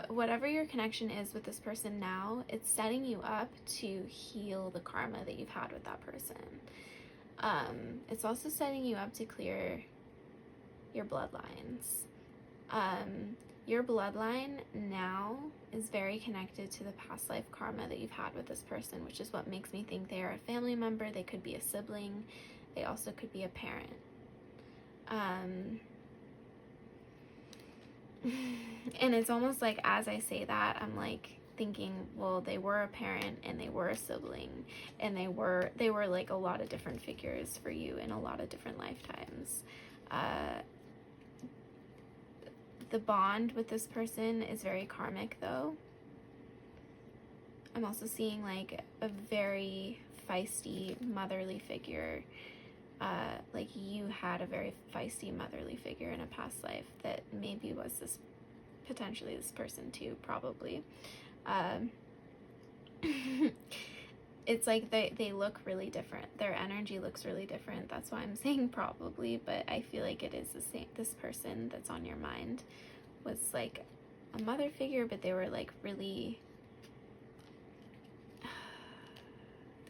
whatever your connection is with this person now, it's setting you up to heal the karma that you've had with that person. It's also setting you up to clear your bloodlines. Your bloodline now is very connected to the past life karma that you've had with this person, which is what makes me think they are a family member. They could be a sibling. They also could be a parent. And it's almost like, as I say that, I'm like thinking, well, they were a parent and they were a sibling, and they were like a lot of different figures for you in a lot of different lifetimes. The bond with this person is very karmic, though. I'm also seeing like a very feisty motherly figure. Like you had a very feisty motherly figure in a past life that maybe was potentially this person too, probably. It's like they look really different. Their energy looks really different. That's why I'm saying probably, but I feel like it is the same. This person that's on your mind was like a mother figure, but they were like really,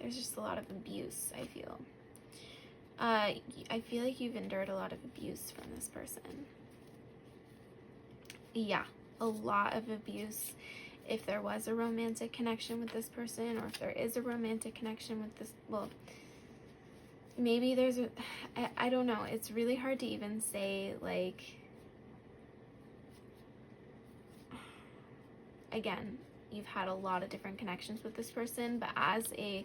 there's just a lot of abuse, I feel. I feel like you've endured a lot of abuse from this person. Yeah, a lot of abuse. If there was a romantic connection with this person, or if there is a romantic connection with this, well, maybe there's I don't know. It's really hard to even say, like, again, you've had a lot of different connections with this person, but as a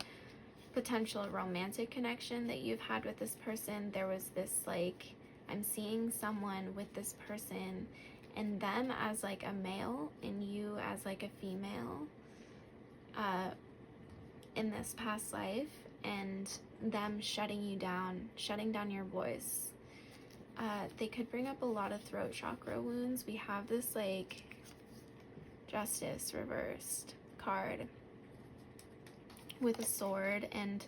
potential romantic connection that you've had with this person, there was this, like, I'm seeing someone with this person and them as like a male and you as like a female in this past life, and them shutting down your voice. They could bring up a lot of throat chakra wounds. We have this like Justice reversed card with a sword, and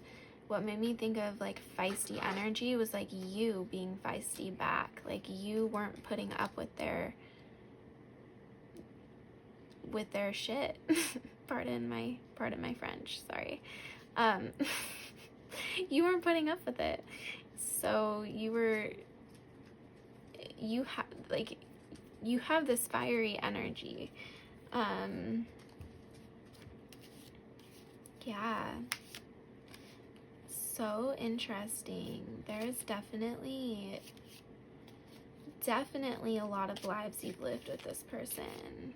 what made me think of like feisty energy was like you being feisty back. Like you weren't putting up with their shit. pardon my French, sorry. You weren't putting up with it, so you have this fiery energy. Yeah, so interesting. There's definitely a lot of lives you've lived with this person,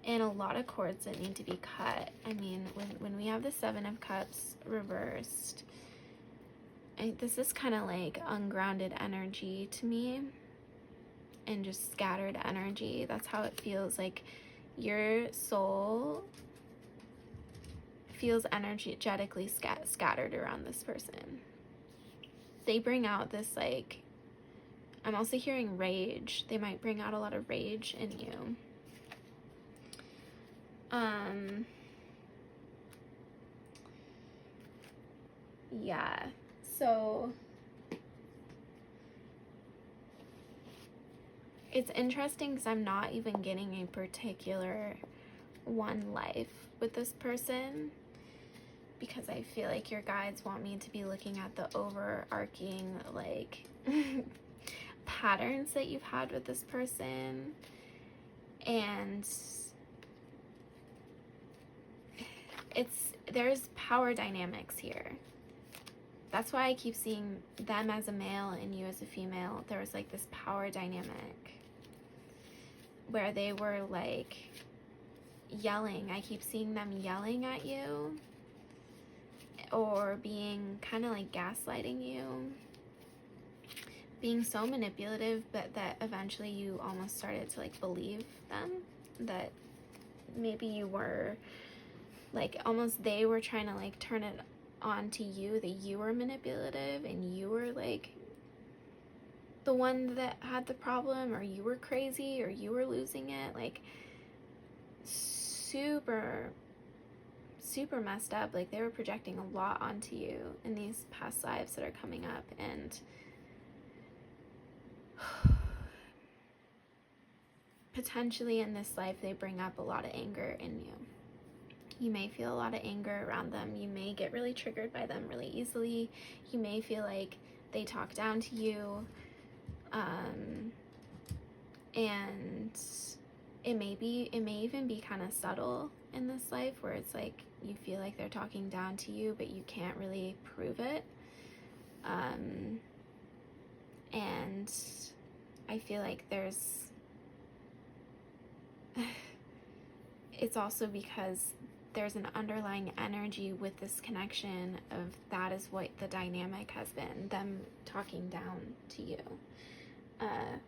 and a lot of cords that need to be cut. I mean, when we have the Seven of Cups reversed, this is kind of like ungrounded energy to me, and just scattered energy. That's how it feels. Like your soul feels energetically scattered around this person. They bring out this, like, I'm also hearing rage. They might bring out a lot of rage in you. Yeah, so it's interesting because I'm not even getting a particular one life with this person, because I feel like your guides want me to be looking at the overarching, like, patterns that you've had with this person. And there's power dynamics here. That's why I keep seeing them as a male and you as a female. There was like this power dynamic where they were like yelling. I keep seeing them yelling at you, or being kind of like gaslighting you, being so manipulative, but that eventually you almost started to like believe them, that maybe you were like, almost they were trying to like turn it on to you, that you were manipulative and you were like the one that had the problem, or you were crazy, or you were losing it. Like, super messed up. Like, they were projecting a lot onto you in these past lives that are coming up, and potentially in this life they bring up a lot of anger in you. You may feel a lot of anger around them. You may get really triggered by them really easily. You may feel like they talk down to you. And it may even be kind of subtle in this life, where it's like you feel like they're talking down to you, but you can't really prove it. And I feel like it's also because there's an underlying energy with this connection of that is what the dynamic has been, them talking down to you,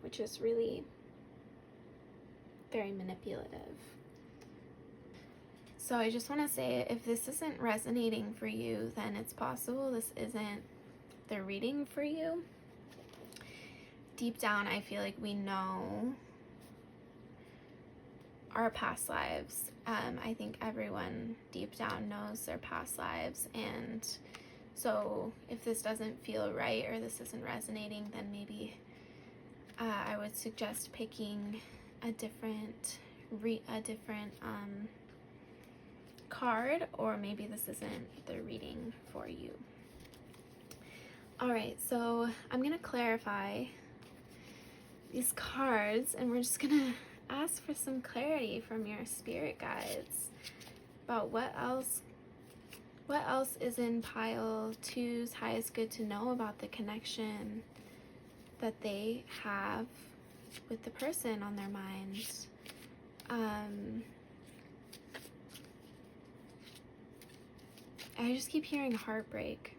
which is really very manipulative. So I just want to say, if this isn't resonating for you, then it's possible this isn't the reading for you. Deep down, I feel like we know our past lives. I think everyone deep down knows their past lives, and so if this doesn't feel right or this isn't resonating, then maybe I would suggest picking a different card, or maybe this isn't the reading for you. Alright, so I'm gonna clarify these cards, and we're just gonna ask for some clarity from your spirit guides about what else is in pile 2's highest good to know about the connection that they have with the person on their mind. I just keep hearing heartbreak.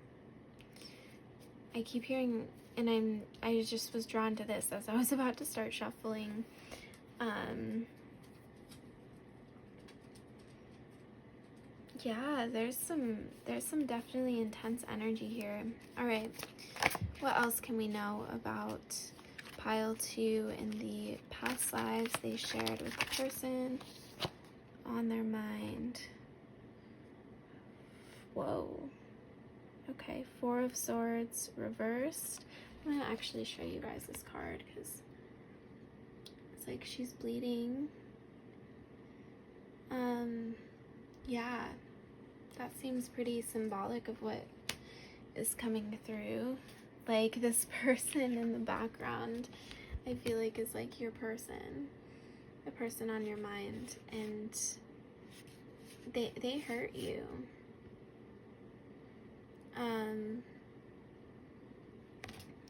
I keep hearing, and I just was drawn to this as I was about to start shuffling. Yeah, there's some definitely intense energy here. All right, what else can we know about pile 2 in the past lives they shared with the person on their mind? Whoa. Okay, 4 of Swords reversed. I'm gonna actually show you guys this card because it's like she's bleeding. Yeah, that seems pretty symbolic of what is coming through. Like, this person in the background, I feel like is like your person, the person on your mind, and they hurt you.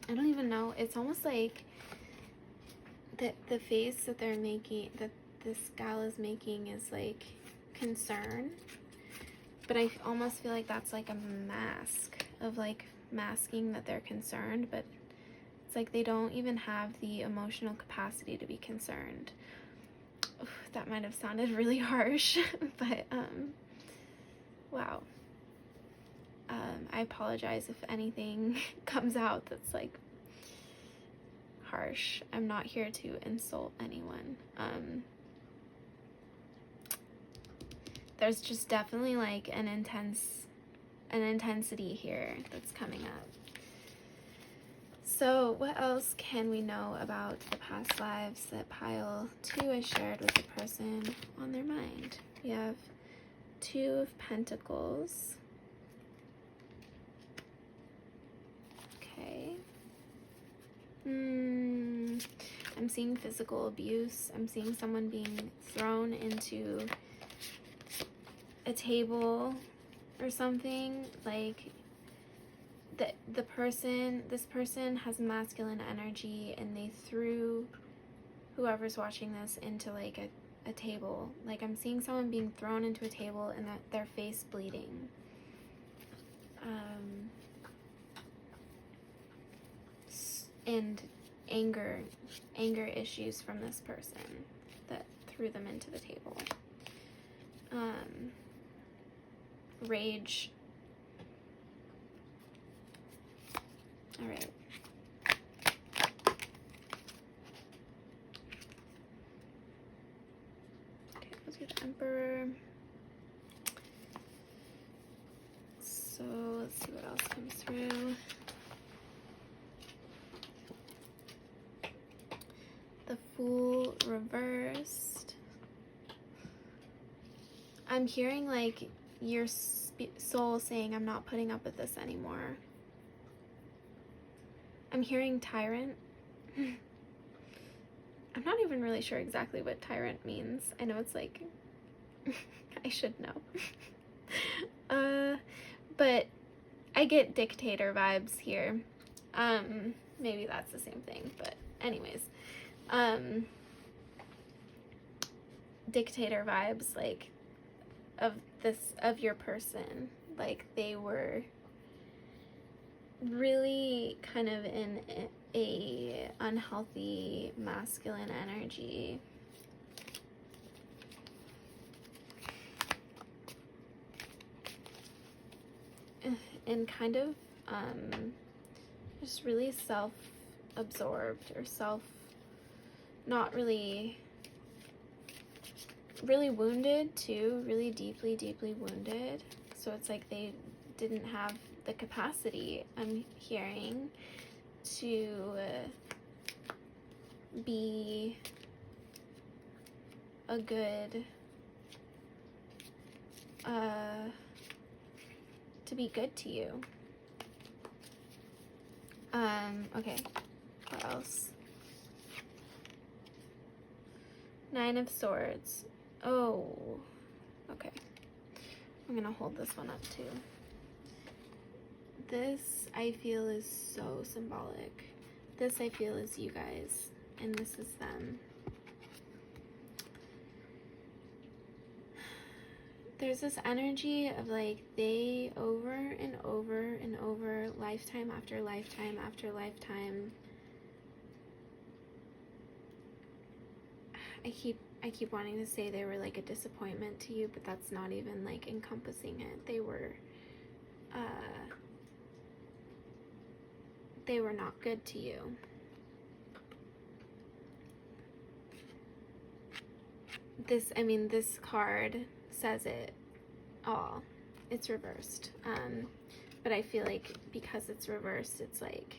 I don't even know. It's almost like the face that they're making, that this gal is making, is like concern. But I almost feel like that's like a mask of like masking that they're concerned, but it's like they don't even have the emotional capacity to be concerned. Oof, that might have sounded really harsh, but wow. I apologize if anything comes out that's like harsh. I'm not here to insult anyone. There's just definitely like an intensity here that's coming up. So what else can we know about the past lives that pile 2 is shared with the person on their mind? We have 2 of Pentacles. Okay. I'm seeing physical abuse. I'm seeing someone being thrown into a table or something. Like, this person has masculine energy, and they threw whoever's watching this into like a table. Like, I'm seeing someone being thrown into a table and that their face bleeding. and anger issues from this person that threw them into the table. Rage. All right. Okay, let's do the Emperor. So let's see what else comes through. The Fool reversed. I'm hearing like your soul saying, I'm not putting up with this anymore. I'm hearing Tyrant. I'm not even really sure exactly what Tyrant means. I know it's like, I should know. But I get Dictator vibes here. Maybe that's the same thing, but anyways. Dictator vibes, like, of your person. Like, they were really kind of in a unhealthy masculine energy. And kind of just really self-absorbed, or not really wounded too, really deeply wounded. So it's like they didn't have the capacity, I'm hearing, to be a good to be good to you. Okay, what else? Nine of Swords. Oh, okay. I'm gonna hold this one up too. This, I feel, is so symbolic. This, I feel, is you guys, and this is them. There's this energy of like they over and over, lifetime after lifetime after lifetime. I keep wanting to say they were like a disappointment to you, but that's not even like encompassing it. They were not good to you. This card says it all. It's reversed. But I feel like because it's reversed, it's like,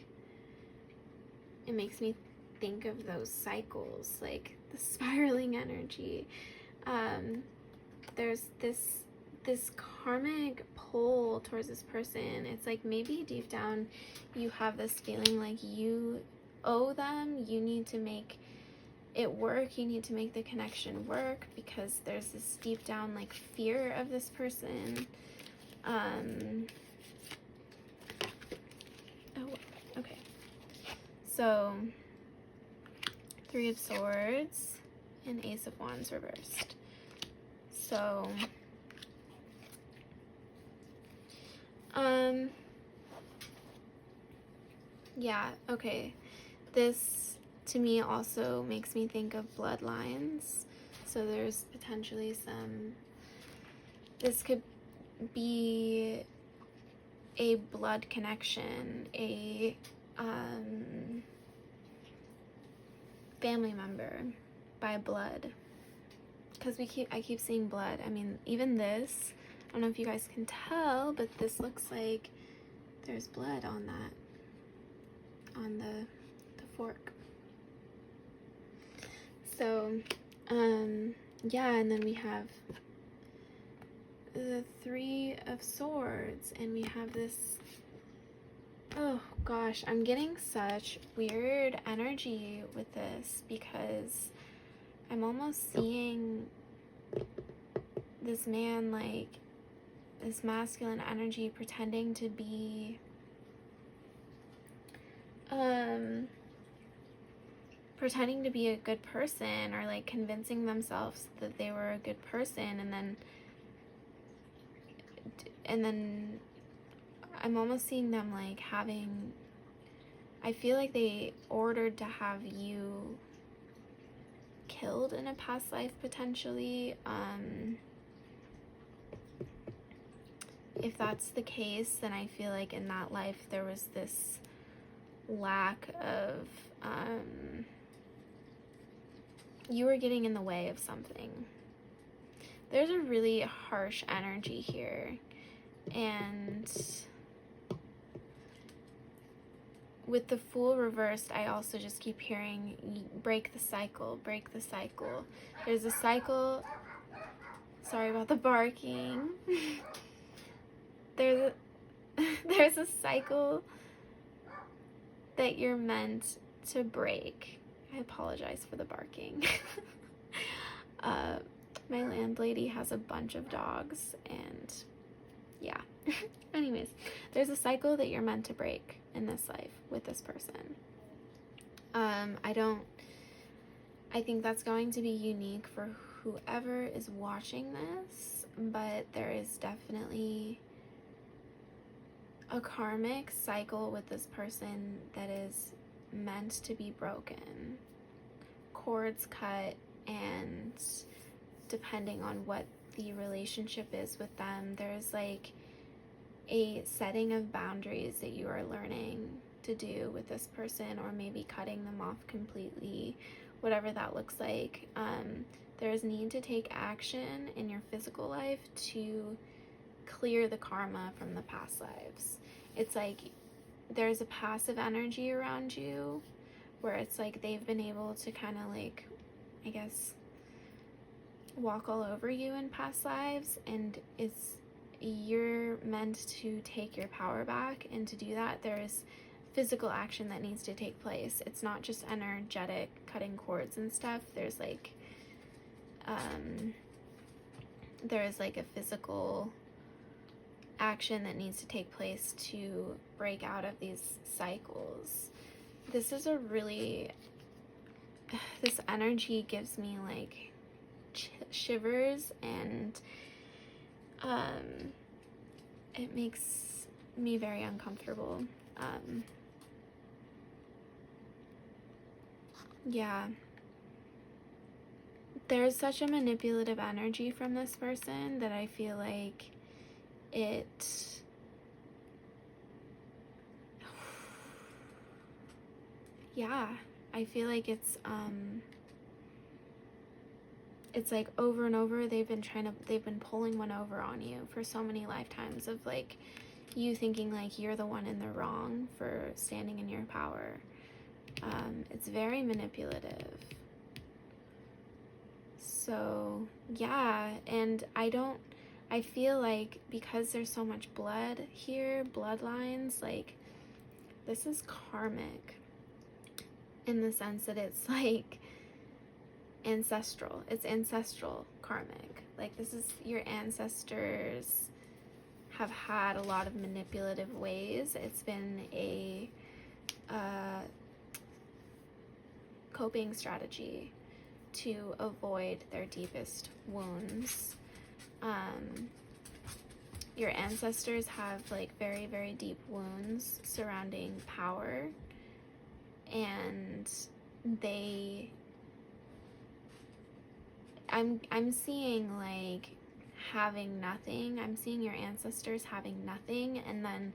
it makes me think of those cycles, like the spiraling energy. There's this karmic pull towards this person. It's like maybe deep down you have this feeling like you owe them, you need to make it work, you need to make the connection work, because there's this deep down like fear of this person. Oh, okay. So Three of Swords and Ace of Wands reversed. So yeah, okay. This to me also makes me think of bloodlines. So there's potentially this could be a blood connection, a family member by blood. Because I keep seeing blood. I mean, even this, I don't know if you guys can tell, but this looks like there's blood on the fork. So, yeah, and then we have the Three of Swords, and we have this, oh gosh, I'm getting such weird energy with this, because I'm almost seeing this man, like, this masculine energy pretending to be, a good person, or like convincing themselves that they were a good person, and then I'm almost seeing them like having, I feel like they ordered to have you killed in a past life potentially. If that's the case, then I feel like in that life there was this lack of, you were getting in the way of something. There's a really harsh energy here, and with the Fool reversed, I also just keep hearing break the cycle, break the cycle. There's a cycle, sorry about the barking. There's a cycle that you're meant to break. I apologize for the barking. My landlady has a bunch of dogs, and yeah. Anyways, there's a cycle that you're meant to break in this life with this person. I think that's going to be unique for whoever is watching this, but there is definitely a karmic cycle with this person that is meant to be broken. Cords cut, and depending on what the relationship is with them, there's like a setting of boundaries that you are learning to do with this person, or maybe cutting them off completely, whatever that looks like. There's need to take action in your physical life to clear the karma from the past lives. It's like there's a passive energy around you where it's like they've been able to kind of like, I guess, walk all over you in past lives, and you're meant to take your power back, and to do that there's physical action that needs to take place. It's not just energetic cutting cords and stuff. There's like a physical action that needs to take place to break out of these cycles. This is this energy gives me like shivers, and it makes me very uncomfortable. Yeah, there's such a manipulative energy from this person that I feel like I feel like it's like over and over they've been pulling one over on you for so many lifetimes of like you thinking like you're the one in the wrong for standing in your power. It's very manipulative. So yeah, and I feel like because there's so much blood here, bloodlines, like this is karmic in the sense that it's like ancestral. It's ancestral karmic. Like this is your ancestors have had a lot of manipulative ways. It's been a coping strategy to avoid their deepest wounds. Your ancestors have like very, very deep wounds surrounding power, and I'm seeing like having nothing. I'm seeing your ancestors having nothing, and then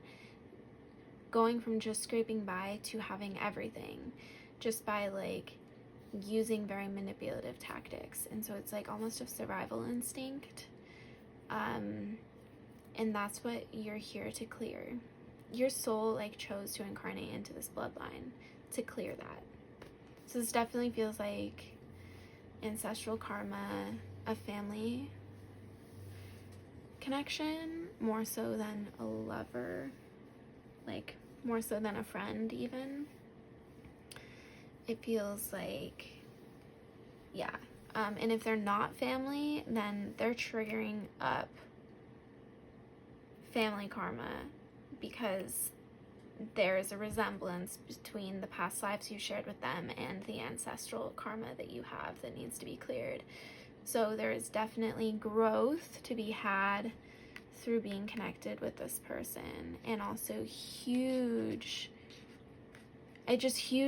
going from just scraping by to having everything just by like using very manipulative tactics. And so it's like almost a survival instinct, and that's what you're here to clear. Your soul like chose to incarnate into this bloodline to clear that. So this definitely feels like ancestral karma, a family connection, more so than a lover, like more so than a friend even. It feels like, yeah. And if they're not family, then they're triggering up family karma because there's a resemblance between the past lives you shared with them and the ancestral karma that you have that needs to be cleared. So there is definitely growth to be had through being connected with this person, and also huge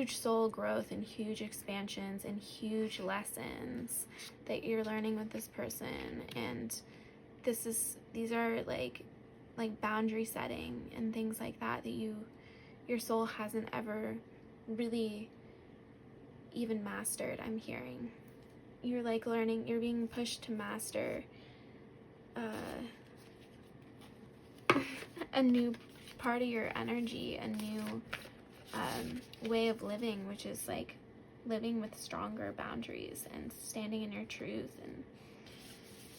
soul growth and huge expansions and huge lessons that you're learning with this person. And these are like boundary setting and things like that your soul hasn't ever really even mastered. I'm hearing you're like learning, you're being pushed to master a new part of your energy, a new way of living, which is like living with stronger boundaries and standing in your truth. And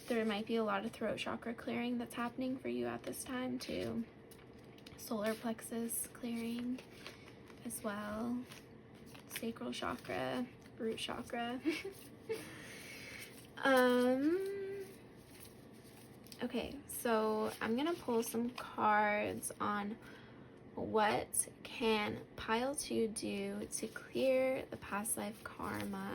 there might be a lot of throat chakra clearing that's happening for you at this time too. Solar plexus clearing as well. Sacral chakra, root chakra. Okay, so I'm gonna pull some cards on what can Pile 2 do to clear the past life karma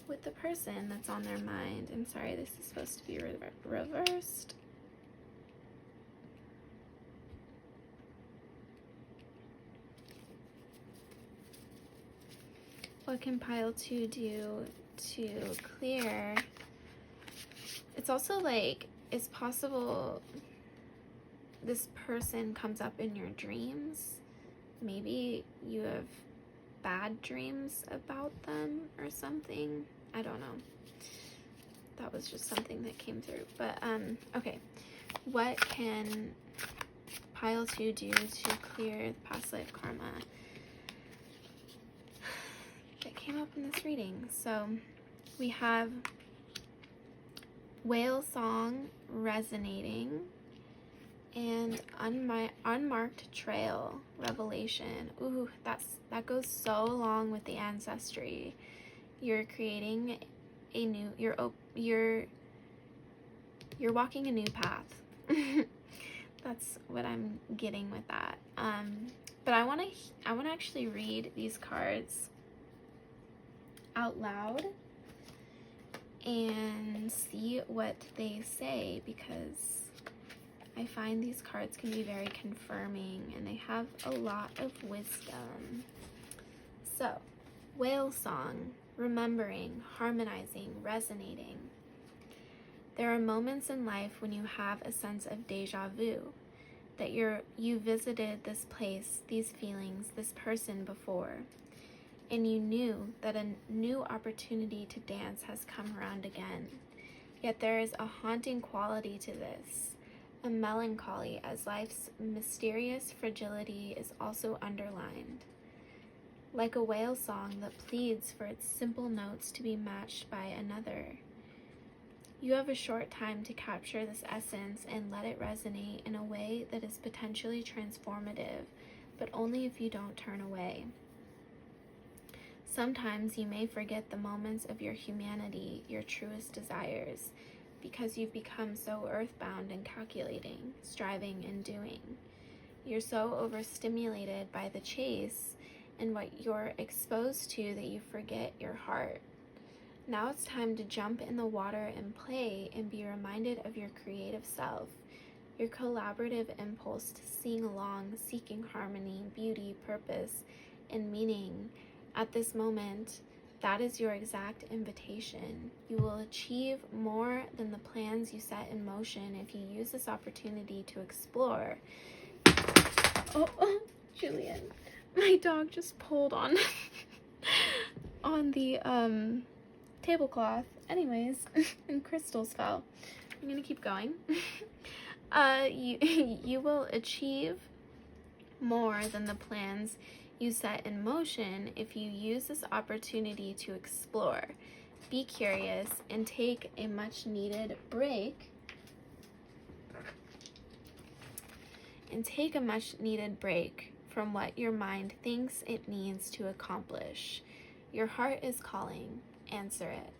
with the person that's on their mind. I'm sorry, this is supposed to be reversed. What can Pile 2 do to clear? It's also like, it's possible this person comes up in your dreams. Maybe you have bad dreams about them or something. I don't know. That was just something that came through. But, okay. What can Pile 2 do to clear the past life karma that came up in this reading? So, we have Whale Song resonating, and unmarked trail revelation. Ooh, that goes so along with the ancestry. You're creating a new, you're walking a new path. That's what I'm getting with that. But I want to actually read these cards out loud and see what they say, because I find these cards can be very confirming and they have a lot of wisdom. So, Whale Song, remembering, harmonizing, resonating. There are moments in life when you have a sense of deja vu, that you visited this place, these feelings, this person before, and you knew that a new opportunity to dance has come around again. Yet there is a haunting quality to this, a melancholy, as life's mysterious fragility is also underlined. Like a whale song that pleads for its simple notes to be matched by another. You have a short time to capture this essence and let it resonate in a way that is potentially transformative, but only if you don't turn away. Sometimes you may forget the moments of your humanity, your truest desires, because you've become so earthbound and calculating, striving and doing. You're so overstimulated by the chase and what you're exposed to that you forget your heart. Now it's time to jump in the water and play and be reminded of your creative self, your collaborative impulse to sing along, seeking harmony, beauty, purpose, and meaning. At this moment, that is your exact invitation. You will achieve more than the plans you set in motion if you use this opportunity to explore. Oh, Julian, my dog just pulled on the tablecloth. Anyways, and crystals fell. I'm gonna keep going. You will achieve more than the plans you set in motion if you use this opportunity to explore, be curious, and take a much needed break. From what your mind thinks it needs to accomplish. Your heart is calling. Answer it.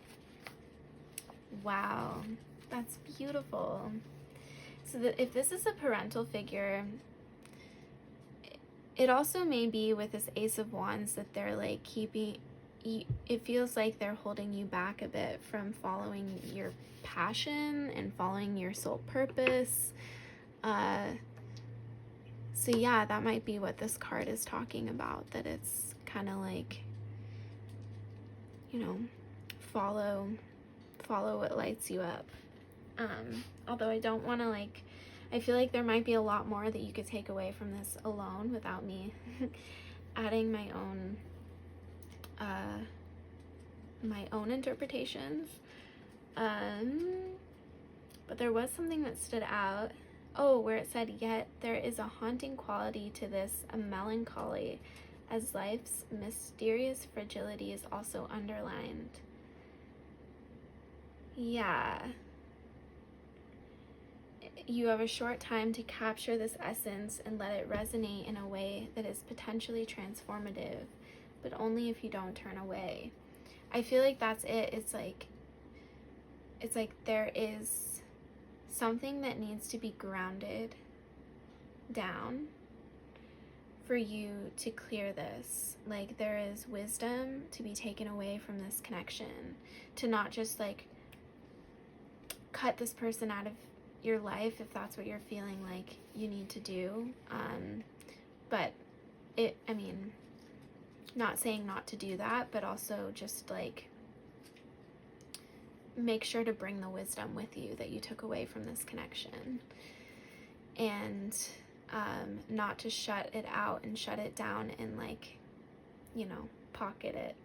Wow, that's beautiful. So if this is a parental figure, it also may be with this Ace of Wands that they're like keeping, it feels like they're holding you back a bit from following your passion and following your soul purpose. So yeah, that might be what this card is talking about, that it's kind of like, you know, follow what lights you up. Although I don't want to, like, I feel like there might be a lot more that you could take away from this alone without me adding my own interpretations. But there was something that stood out. Oh, where it said, yet there is a haunting quality to this, a melancholy, as life's mysterious fragility is also underlined. Yeah. You have a short time to capture this essence and let it resonate in a way that is potentially transformative, but only if you don't turn away. I feel like that's it. It's like there is something that needs to be grounded down for you to clear this. Like, there is wisdom to be taken away from this connection, to not just like cut this person out of your life if that's what you're feeling like you need to do. But not saying not to do that, but also just like make sure to bring the wisdom with you that you took away from this connection, and not to shut it out and shut it down and, like, you know, pocket it.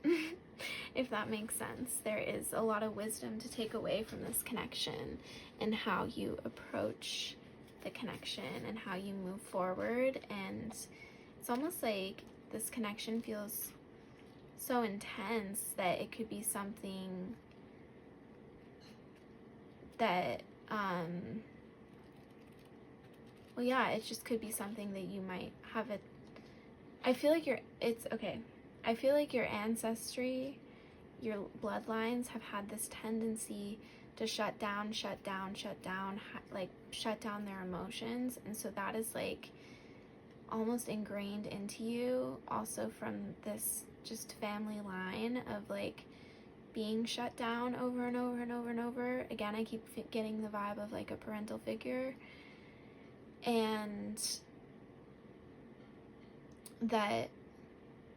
If that makes sense. There is a lot of wisdom to take away from this connection, and how you approach the connection and how you move forward. And it's almost like this connection feels so intense that it could be something that it just could be something that you might have it. I feel like your ancestry, your bloodlines have had this tendency to shut down, like shut down their emotions. And so that is like almost ingrained into you also from this just family line of like being shut down over and over and over and over. Again, I keep getting the vibe of like a parental figure. And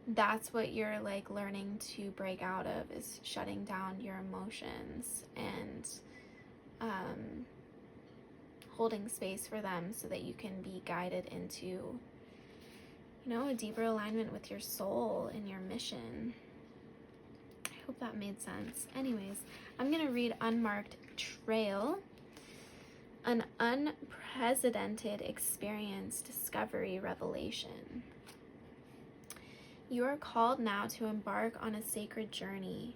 that's what you're like learning to break out of, is shutting down your emotions and holding space for them so that you can be guided into, you know, a deeper alignment with your soul and your mission. I hope that made sense. Anyways, I'm gonna read Unmarked Trail. An unprecedented experience, discovery, revelation. You are called now to embark on a sacred journey.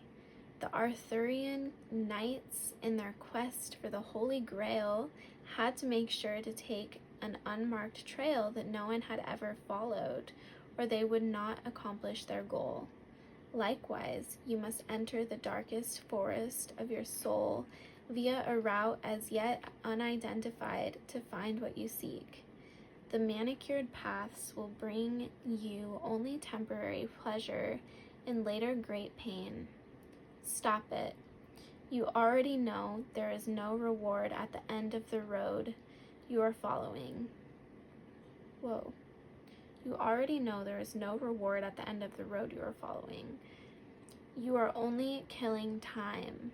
The Arthurian knights, in their quest for the Holy Grail, had to make sure to take an unmarked trail that no one had ever followed, or they would not accomplish their goal. Likewise, you must enter the darkest forest of your soul via a route as yet unidentified to find what you seek. The manicured paths will bring you only temporary pleasure and later great pain. Stop it. You already know there is no reward at the end of the road you are following. Whoa. You already know there is no reward at the end of the road you are following. You are only killing time.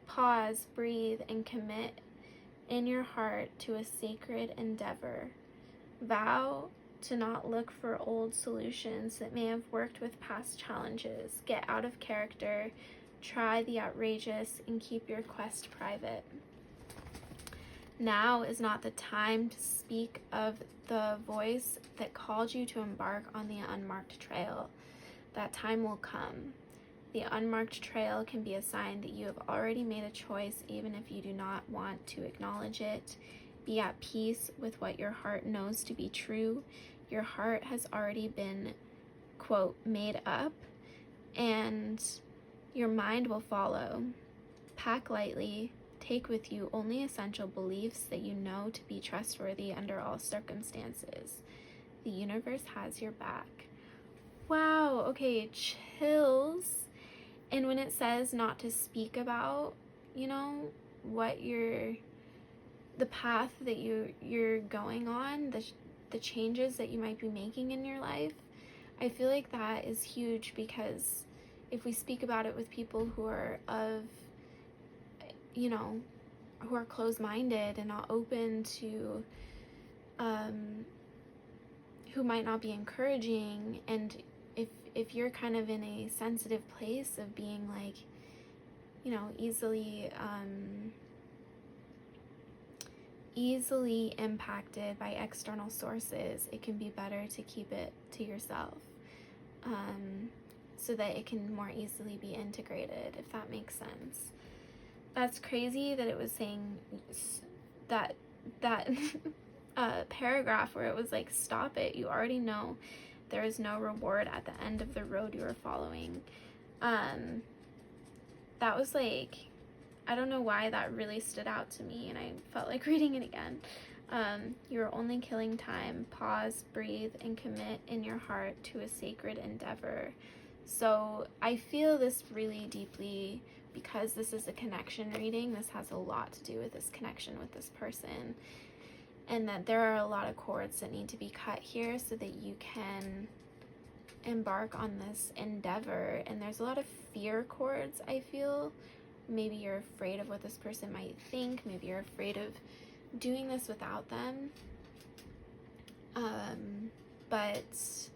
Pause, breathe, and commit in your heart to a sacred endeavor. Vow to not look for old solutions that may have worked with past challenges. Get out of character, try the outrageous, and keep your quest private. Now is not the time to speak of the voice that called you to embark on the unmarked trail. That time will come. The unmarked trail can be a sign that you have already made a choice, even if you do not want to acknowledge it. Be at peace with what your heart knows to be true. Your heart has already been, quote, made up, and your mind will follow. Pack lightly. Take with you only essential beliefs that you know to be trustworthy under all circumstances. The universe has your back. Wow, okay, chills. And when it says not to speak about, you know, what the path that you're going on, the changes that you might be making in your life, I feel like that is huge, because if we speak about it with people who are who are closed-minded and not open to, who might not be encouraging, and if you're kind of in a sensitive place of being like, you know, easily impacted by external sources, it can be better to keep it to yourself, so that it can more easily be integrated, if that makes sense. That's crazy that it was saying that paragraph where it was like, stop it, you already know there is no reward at the end of the road you are following. That was like, I don't know why that really stood out to me, and I felt like reading it again. You are only killing time. Pause, breathe, and commit in your heart to a sacred endeavor. So I feel this really deeply, because this is a connection reading. This has a lot to do with this connection with this person, and that there are a lot of cords that need to be cut here so that you can embark on this endeavor. And there's a lot of fear cords, I feel. Maybe you're afraid of what this person might think. Maybe you're afraid of doing this without them. But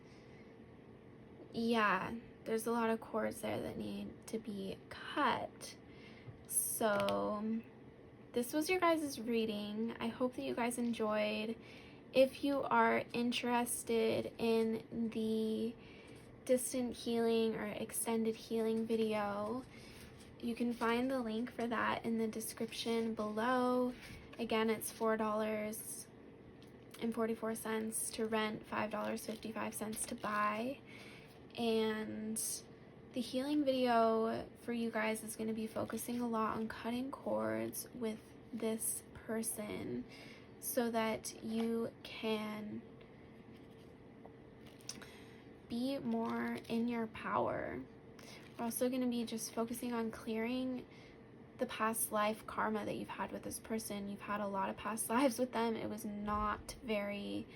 yeah, there's a lot of cords there that need to be cut. So this was your guys' reading. I hope that you guys enjoyed. If you are interested in the distant healing or extended healing video, you can find the link for that in the description below. Again, it's $4.44 to rent, $5.55 to buy. And the healing video for you guys is going to be focusing a lot on cutting cords with this person so that you can be more in your power. We're also going to be just focusing on clearing the past life karma that you've had with this person. You've had a lot of past lives with them. It was not very,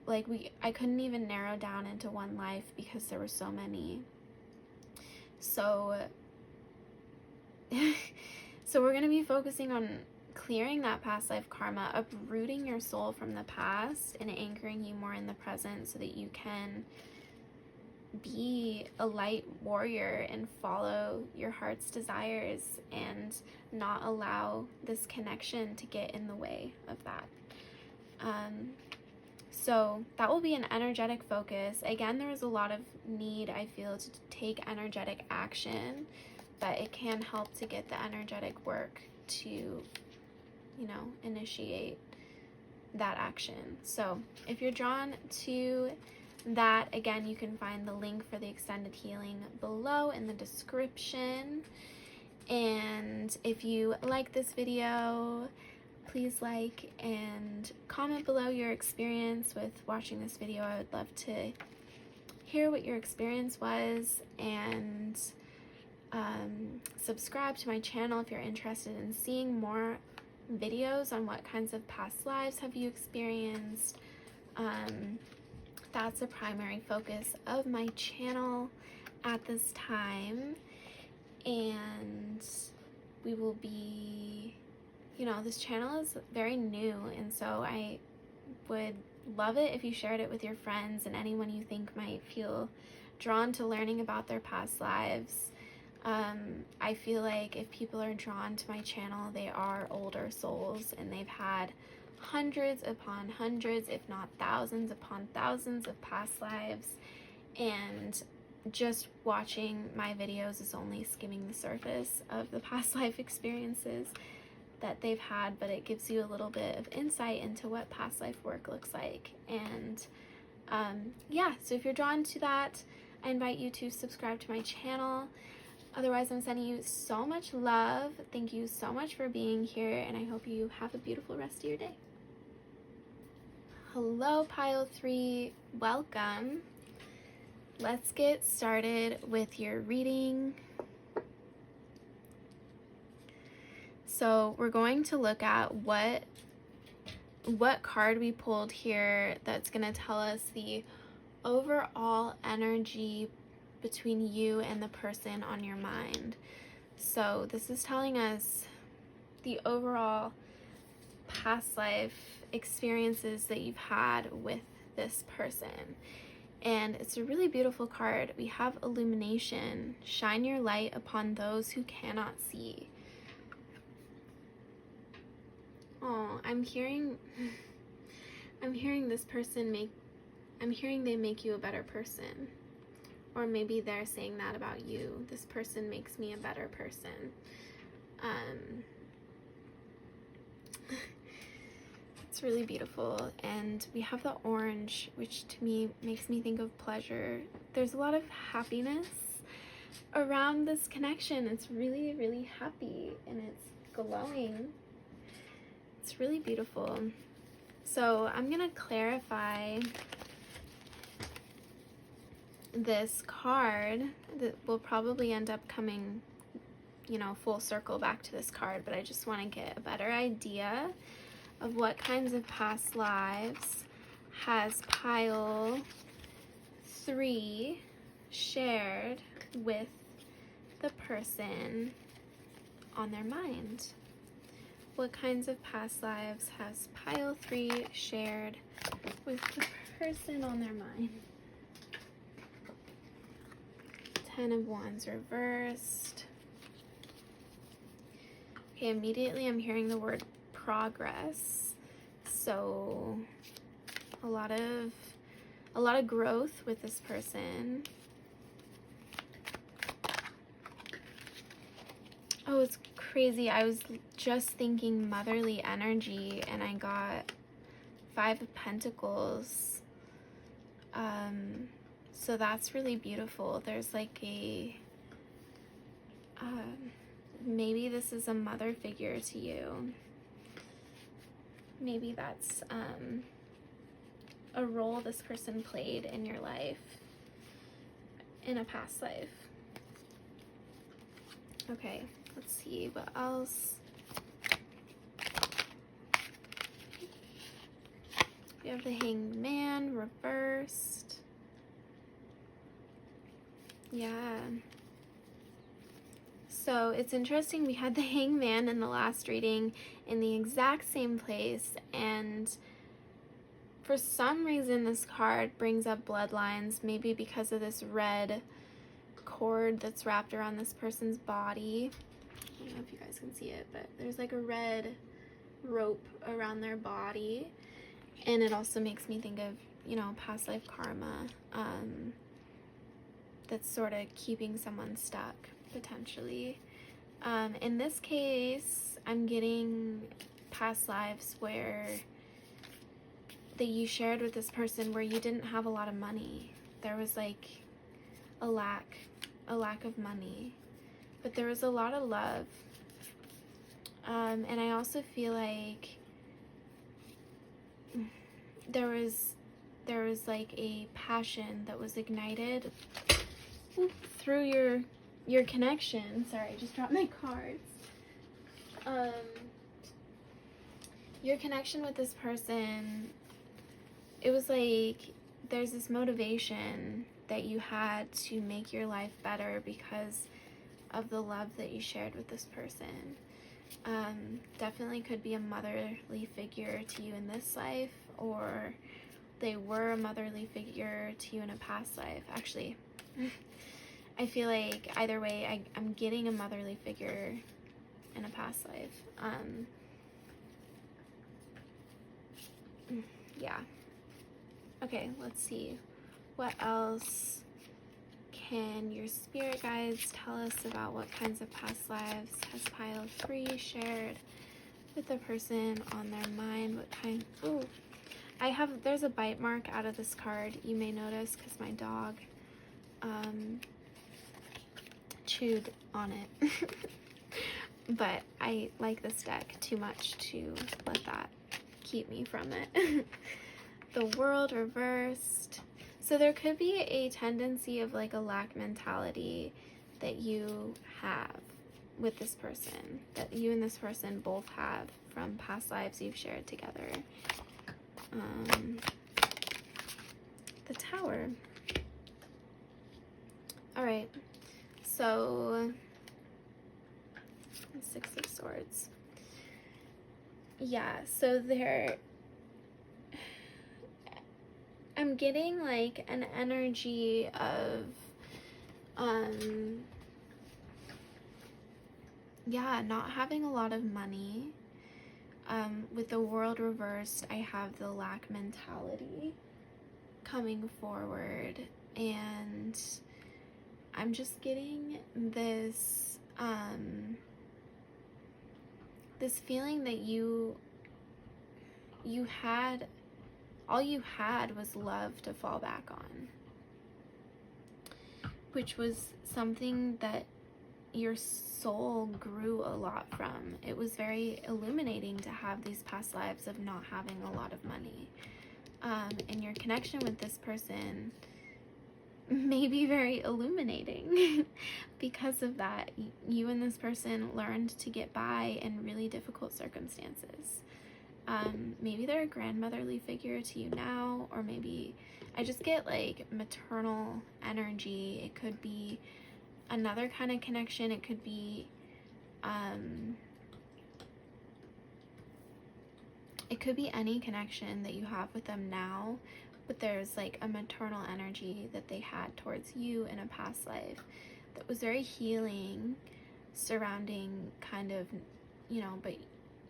like, I couldn't even narrow down into one life because there were so many. So we're going to be focusing on clearing that past life karma, uprooting your soul from the past, and anchoring you more in the present so that you can be a light warrior and follow your heart's desires and not allow this connection to get in the way of that. So that will be an energetic focus. Again, there is a lot of need, I feel, to take energetic action, but it can help to get the energetic work to, you know, initiate that action. So if you're drawn to that, again, you can find the link for the extended healing below in the description. And if you like this video, please like and comment below your experience with watching this video. I would love to hear what your experience was, and subscribe to my channel if you're interested in seeing more videos on what kinds of past lives have you experienced. That's a primary focus of my channel at this time, and we will be, you know, this channel is very new, and so I would love it if you shared it with your friends and anyone you think might feel drawn to learning about their past lives. I feel like if people are drawn to my channel, they are older souls, and they've had hundreds upon hundreds, if not thousands upon thousands of past lives, and just watching my videos is only skimming the surface of the past life experiences that they've had, but it gives you a little bit of insight into what past life work looks like. And yeah, so if you're drawn to that, I invite you to subscribe to my channel. Otherwise, I'm sending you so much love. Thank you so much for being here, and I hope you have a beautiful rest of your day. Hello, Pile 3. Welcome. let's get started with your reading. So we're going to look at what card we pulled here that's going to tell us the overall energy between you and the person on your mind. So this is telling us the overall past life experiences that you've had with this person. And it's a really beautiful card. We have illumination. Shine your light upon those who cannot see. Oh, I'm hearing this person they make you a better person. Or maybe they're saying that about you. This person makes me a better person. It's really beautiful. And we have the orange, which to me makes me think of pleasure. There's a lot of happiness around this connection. It's really, really happy and it's glowing. It's really beautiful. So I'm going to clarify this card. That will probably end up coming, full circle back to this card, but I just want to get a better idea of what kinds of past lives has pile 3 shared with the person on their mind. What kinds of past lives has pile 3 shared with the person on their mind? 10 of Wands reversed. Okay, immediately I'm hearing the word progress. So a lot of growth with this person. Oh, it's crazy. I was just thinking motherly energy and I got 5 of Pentacles. So that's really beautiful. There's like a maybe this is a mother figure to you. Maybe that's a role this person played in your life, in a past life. Okay, let's see what else. We have the Hanged Man reversed. Yeah. So it's interesting, we had the Hanged Man in the last reading in the exact same place, and for some reason this card brings up bloodlines, maybe because of this red cord that's wrapped around this person's body. I don't know if you guys can see it, but there's like a red rope around their body, and it also makes me think of, past life karma, that's sort of keeping someone stuck, potentially. In this case, I'm getting past lives that you shared with this person where you didn't have a lot of money. There was like a lack of money, but there was a lot of love. And I also feel like there was like a passion that was ignited through your connection. Sorry, I just dropped my cards. Your connection with this person, it was like there's this motivation that you had to make your life better because of the love that you shared with this person. Definitely could be a motherly figure to you in this life, or they were a motherly figure to you in a past life. Actually, I feel like either way, I'm getting a motherly figure in a past life. Yeah. Okay, let's see. What else can your spirit guides tell us about what kinds of past lives has pile 3 shared with the person on their mind? What kind? Ooh. There's a bite mark out of this card, you may notice, because my dog chewed on it. But I like this deck too much to let that keep me from it. The World reversed. So there could be a tendency of like a lack mentality that you have with this person, that you and this person both have from past lives you've shared together. The Tower. All right, so Six of Swords. Yeah, so I'm getting like an energy of, yeah, not having a lot of money. With the World reversed, I have the lack mentality coming forward, and I'm just getting this, this feeling that all you had was love to fall back on, which was something that your soul grew a lot from. It was very illuminating to have these past lives of not having a lot of money. And your connection with this person may be very illuminating because of that. You and this person learned to get by in really difficult circumstances. Maybe they're a grandmotherly figure to you now, or maybe I just get like maternal energy. It could be another kind of connection. It could be any connection that you have with them now, but there's like a maternal energy that they had towards you in a past life that was very healing, surrounding kind of, but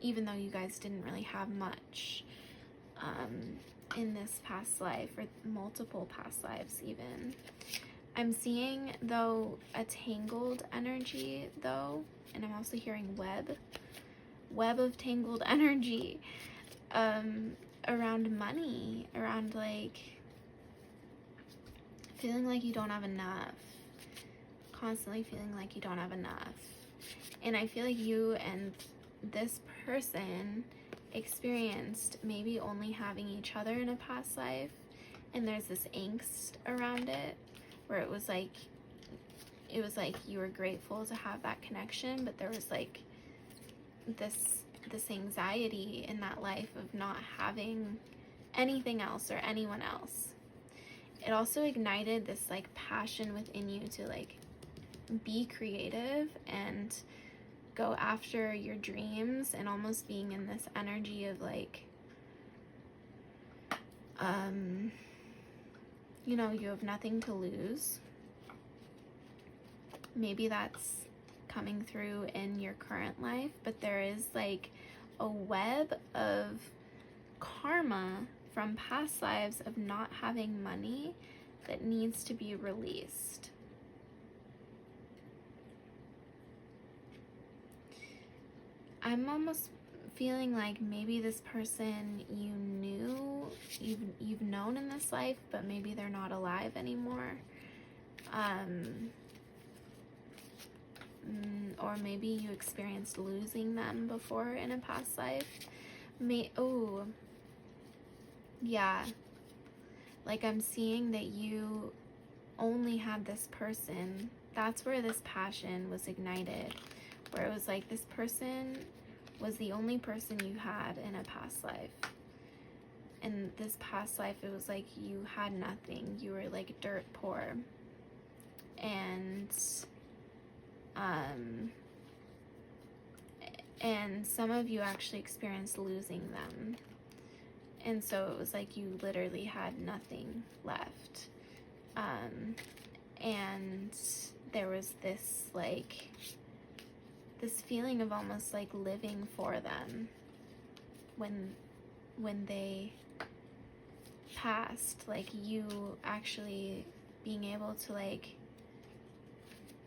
even though you guys didn't really have much in this past life, or multiple past lives even. I'm seeing, though, a tangled energy, though, and I'm also hearing web of tangled energy around money, around like feeling like you don't have enough, constantly feeling like you don't have enough. And I feel like you and this person experienced maybe only having each other in a past life, and there's this angst around it, where it was like you were grateful to have that connection, but there was like this anxiety in that life of not having anything else or anyone else. It also ignited this like passion within you to like be creative and go after your dreams, and almost being in this energy of like, you have nothing to lose. Maybe that's coming through in your current life, but there is like a web of karma from past lives of not having money that needs to be released. I'm almost feeling like maybe this person you've known in this life, but maybe they're not alive anymore. Or maybe you experienced losing them before in a past life. Yeah. Like I'm seeing that you only had this person. That's where this passion was ignited. Where it was like this person was the only person you had in a past life. In this past life, it was like you had nothing. You were like dirt poor. And some of you actually experienced losing them. And so it was like you literally had nothing left. And there was this like, this feeling of almost like living for them when they passed, like you actually being able to like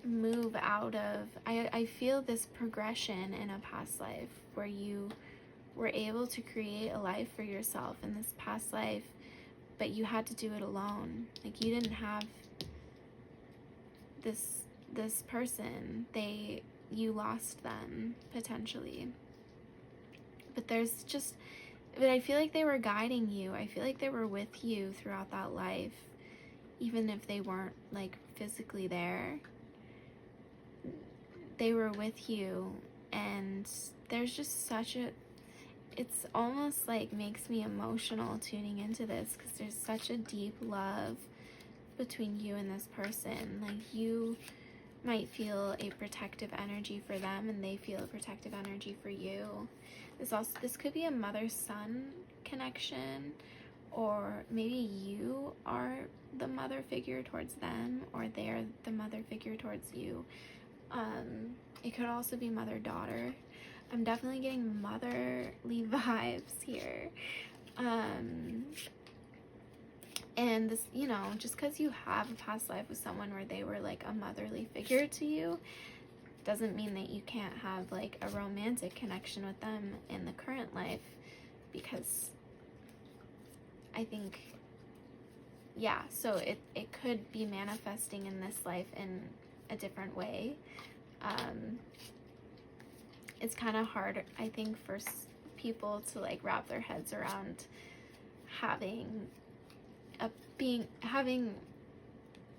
move out of, I feel this progression in a past life where you were able to create a life for yourself in this past life, but you had to do it alone. Like you didn't have this person. You lost them potentially. But I feel like they were guiding you. I feel like they were with you throughout that life. even if they weren't like physically there, they were with you. And there's just such a, it's almost like makes me emotional tuning into this, because there's such a deep love between you and this person. Like, you might feel a protective energy for them, and they feel a protective energy for you. This could be a mother-son connection, or maybe you are the mother figure towards them, or they're the mother figure towards you. It could also be mother-daughter. I'm definitely getting motherly vibes here. And this, you know, just because you have a past life with someone where they were like a motherly figure to you, doesn't mean that you can't have like a romantic connection with them in the current life, because I think, yeah, so it could be manifesting in this life in a different way. It's kind of hard, I think, for people to like wrap their heads around having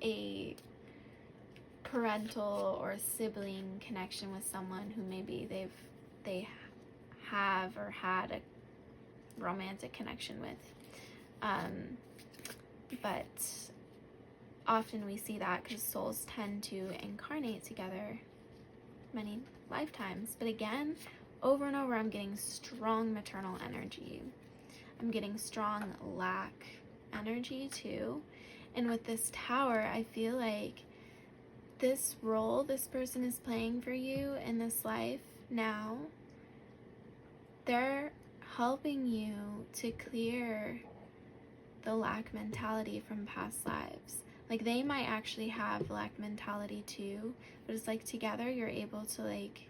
a parental or sibling connection with someone who maybe they have or had a romantic connection with. But often we see that because souls tend to incarnate together many lifetimes. But again, over and over, I'm getting strong maternal energy. I'm getting strong lack energy too. And with this tower, I feel like this role this person is playing for you in this life now, they're helping you to clear the lack mentality from past lives. Like, they might actually have lack mentality too, but it's like together you're able to like,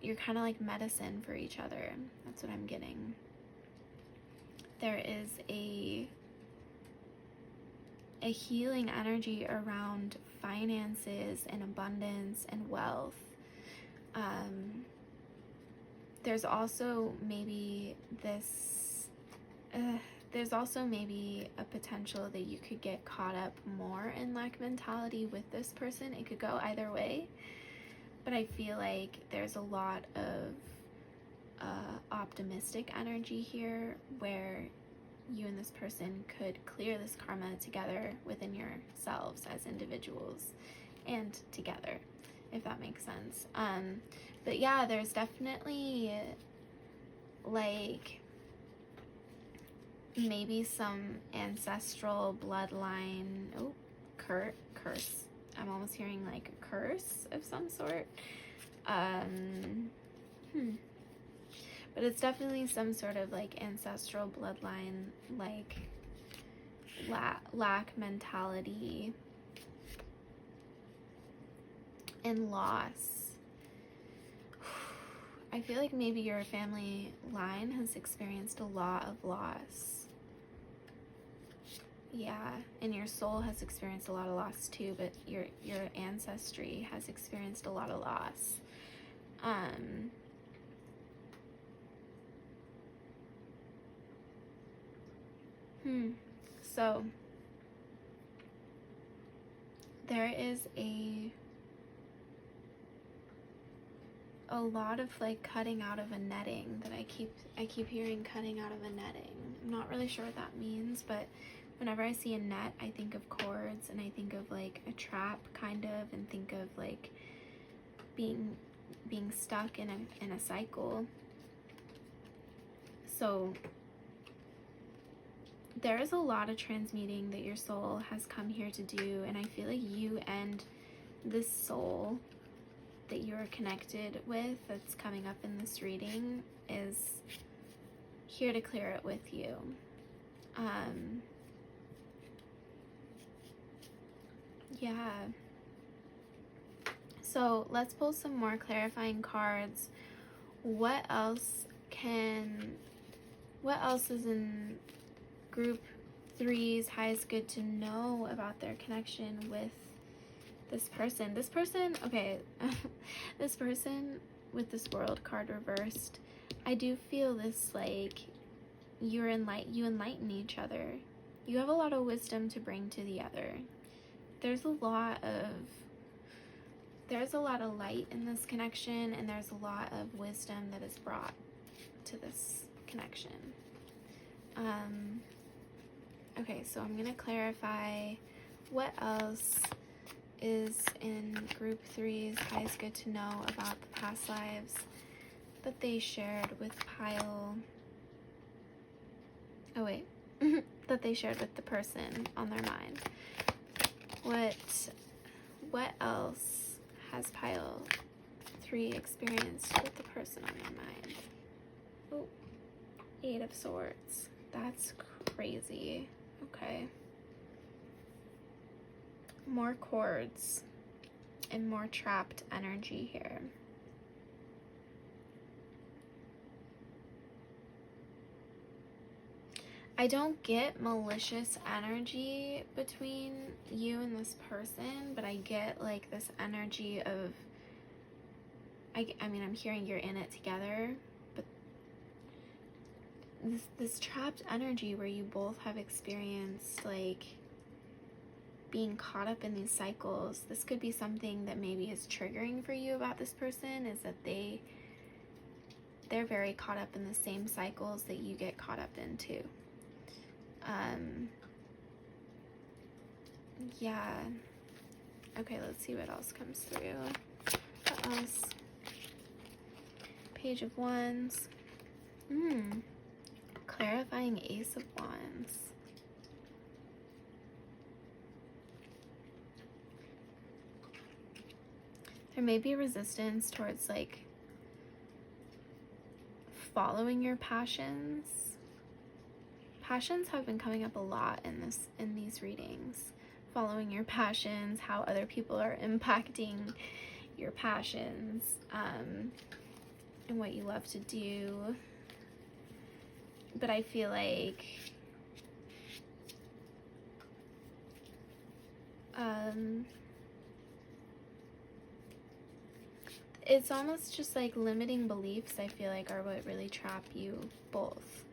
you're kind of like medicine for each other. That's what I'm getting. There is a healing energy around finances and abundance and wealth. There's also maybe a potential that you could get caught up more in lack mentality with this person. It could go either way, but I feel like there's a lot of optimistic energy here, where you and this person could clear this karma together within yourselves as individuals and together, if that makes sense. But yeah, there's definitely like maybe some ancestral bloodline curse. I'm almost hearing like a curse of some sort. But it's definitely some sort of like ancestral bloodline, like lack mentality and loss. I feel like maybe your family line has experienced a lot of loss. Yeah, and your soul has experienced a lot of loss too, but your ancestry has experienced a lot of loss. So there is a lot of like cutting out of a netting that I keep hearing, cutting out of a netting. I'm not really sure what that means, but whenever I see a net, I think of cords, and I think of like a trap kind of, and think of like being stuck in a cycle. So there is a lot of transmuting that your soul has come here to do, and I feel like you and this soul that you're connected with that's coming up in this reading is here to clear it with you. Yeah. So let's pull some more clarifying cards. What else is in group 3's highest good to know about their connection with this person? This person, okay, this person with this World card reversed, I do feel this like you enlighten each other. You have a lot of wisdom to bring to the other. There's a lot of light in this connection, and there's a lot of wisdom that is brought to this connection. Okay, so I'm gonna clarify what else is in group 3's highest good to know about the past lives that they shared with Pile. Oh wait, that they shared with the person on their mind. What else has Pile 3 experienced with the person on their mind? Oh, 8 of Swords. That's crazy. Okay. More cords and more trapped energy here. I don't get malicious energy between you and this person, but I get like this energy of, I mean, I'm hearing you're in it together, but this trapped energy where you both have experienced like being caught up in these cycles. This could be something that maybe is triggering for you about this person, is that they're very caught up in the same cycles that you get caught up in too. Yeah. Okay, let's see what else comes through. What else? Page of Wands. Clarifying Ace of Wands. There may be resistance towards like following your passions. Passions have been coming up a lot in these readings. Following your passions, how other people are impacting your passions, and what you love to do. But I feel like it's almost just like limiting beliefs, I feel like, are what really trap you both.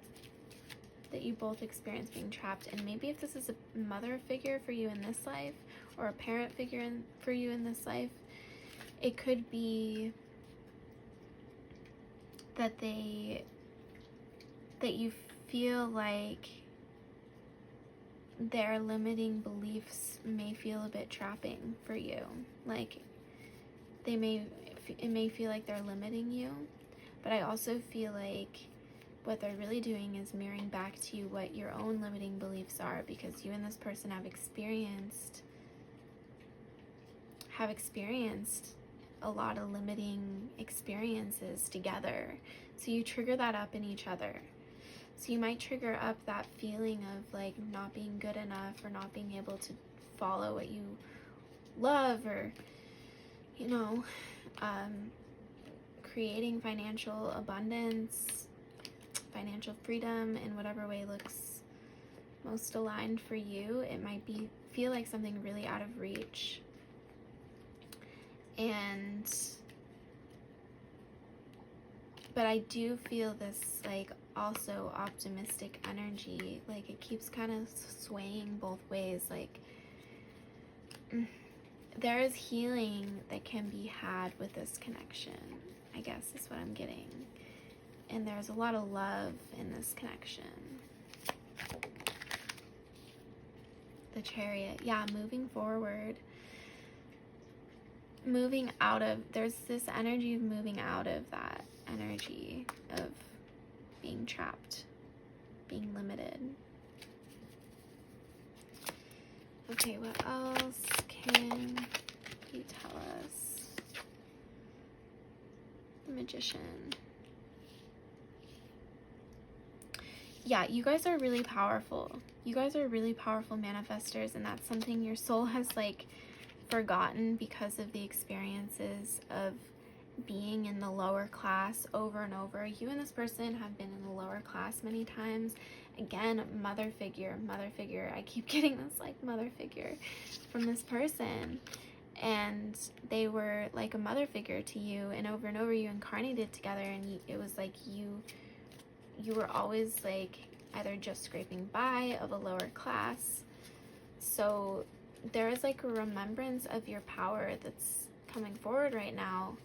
That you both experience being trapped. And maybe if this is a mother figure for you in this life, or a parent figure for you in this life, it could be that you feel like their limiting beliefs may feel a bit trapping for you. Like it may feel like they're limiting you, but I also feel like what they're really doing is mirroring back to you what your own limiting beliefs are, because you and this person have experienced a lot of limiting experiences together. So you trigger that up in each other. So you might trigger up that feeling of like not being good enough, or not being able to follow what you love, or creating financial abundance, financial freedom in whatever way looks most aligned for you. It might feel like something really out of reach. But I do feel this like also optimistic energy, like it keeps kind of swaying both ways. Like there is healing that can be had with this connection, I guess is what I'm getting. And there's a lot of love in this connection. The Chariot. Yeah, moving forward. There's this energy of moving out of that energy of being trapped, being limited. Okay, what else can you tell us? The Magician. Yeah, you guys are really powerful. You guys are really powerful manifestors, and that's something your soul has like forgotten because of the experiences of being in the lower class over and over. You and this person have been in the lower class many times. Again, mother figure. I keep getting this like mother figure from this person, and they were like a mother figure to you, and over you incarnated together, and it was like you were always like either just scraping by, of a lower class. So there is like a remembrance of your power that's coming forward right now.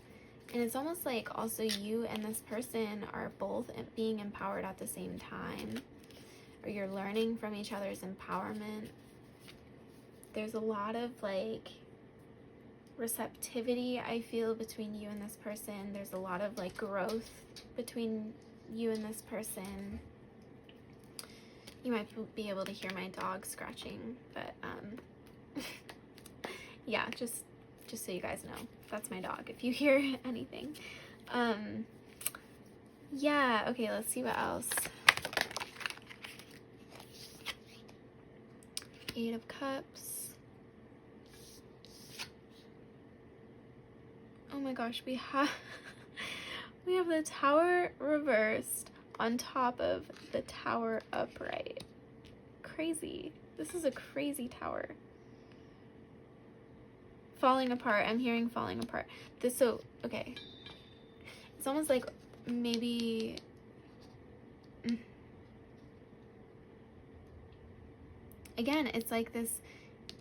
And it's almost like also you and this person are both being empowered at the same time, or you're learning from each other's empowerment. There's a lot of like receptivity I feel between you and this person. There's a lot of like growth between you and this person. You might be able to hear my dog scratching, but yeah, just so you guys know, that's my dog if you hear anything. Yeah, okay, let's see what else. Eight of Cups. Oh my gosh, we have the Tower reversed on top of the Tower upright. Crazy. This is a crazy tower. Falling apart. I'm hearing falling apart. Okay. It's almost like maybe... Again, it's like this...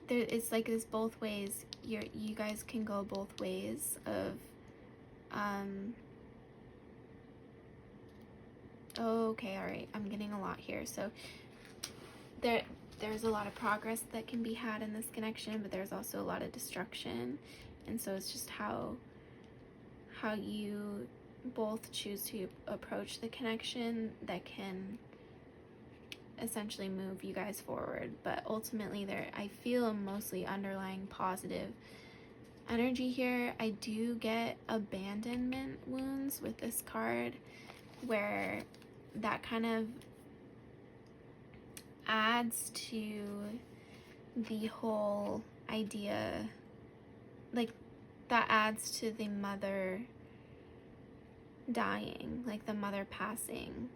It's like this both ways. You guys can go both ways of... Okay, alright. I'm getting a lot here. So, there's a lot of progress that can be had in this connection, but there's also a lot of destruction. And so it's just how you both choose to approach the connection that can essentially move you guys forward. But ultimately I feel a mostly underlying positive energy here. I do get abandonment wounds with this card, where that kind of adds to the whole idea, like that adds to the mother dying, like the mother passing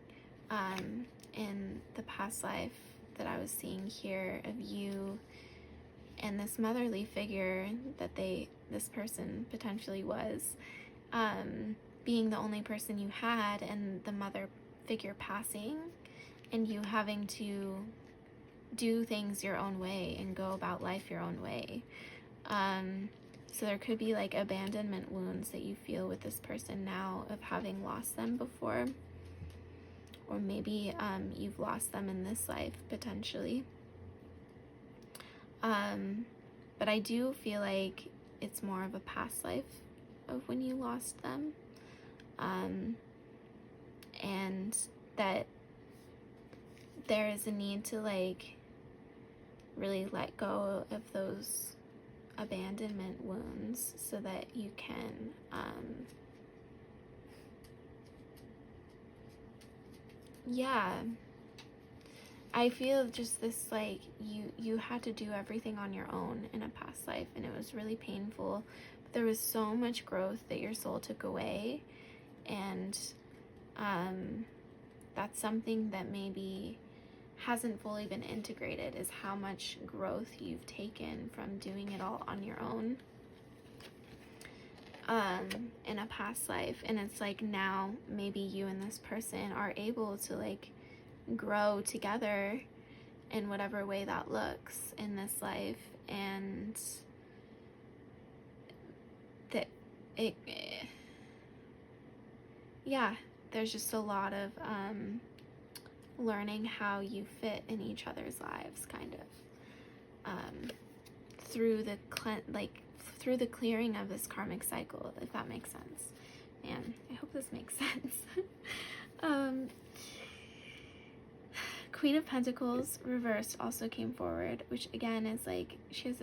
in the past life that I was seeing here of you and this motherly figure that this person potentially was, being the only person you had, and the mother figure passing, and you having to do things your own way and go about life your own way. So there could be like abandonment wounds that you feel with this person now of having lost them before, or maybe you've lost them in this life potentially. But I do feel like it's more of a past life of when you lost them, and that there is a need to like really let go of those abandonment wounds so that you can I feel just this like you had to do everything on your own in a past life, and it was really painful, but there was so much growth that your soul took away, and that's something that maybe hasn't fully been integrated, is how much growth you've taken from doing it all on your own in a past life. And it's like now maybe you and this person are able to like grow together in whatever way that looks in this life, and that there's just a lot of learning how you fit in each other's lives, kind of through the clearing of this karmic cycle, if that makes sense. Man, I hope this makes sense. Queen of Pentacles reversed also came forward, which again is like she has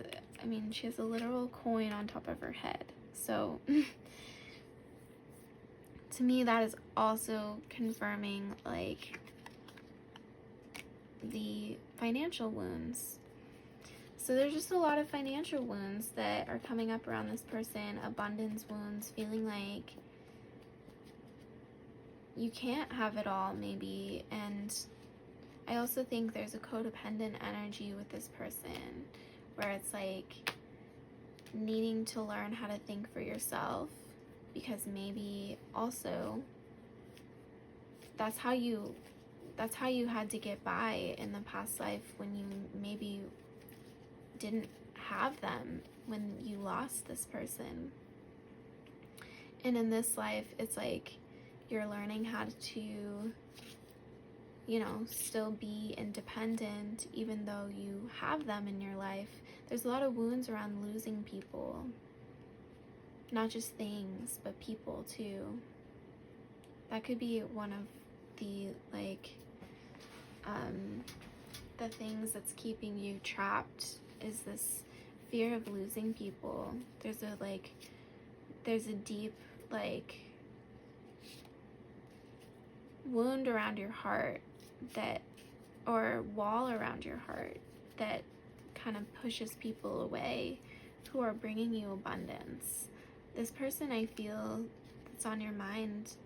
a literal coin on top of her head. So to me that is also confirming like the financial wounds. So there's just a lot of financial wounds that are coming up around this person, abundance wounds, feeling like you can't have it all maybe. And I also think there's a codependent energy with this person where it's like needing to learn how to think for yourself, because maybe also that's how you that's how you had to get by in the past life when you maybe didn't have them, when you lost this person. And in this life, it's like you're learning how to, you know, still be independent even though you have them in your life. There's a lot of wounds around losing people. Not just things, but people too. That could be one of the, like, the things that's keeping you trapped is this fear of losing people. There's a deep, like, wound around your heart that, or wall around your heart that kind of pushes people away who are bringing you abundance. This person, I feel, that's on your mind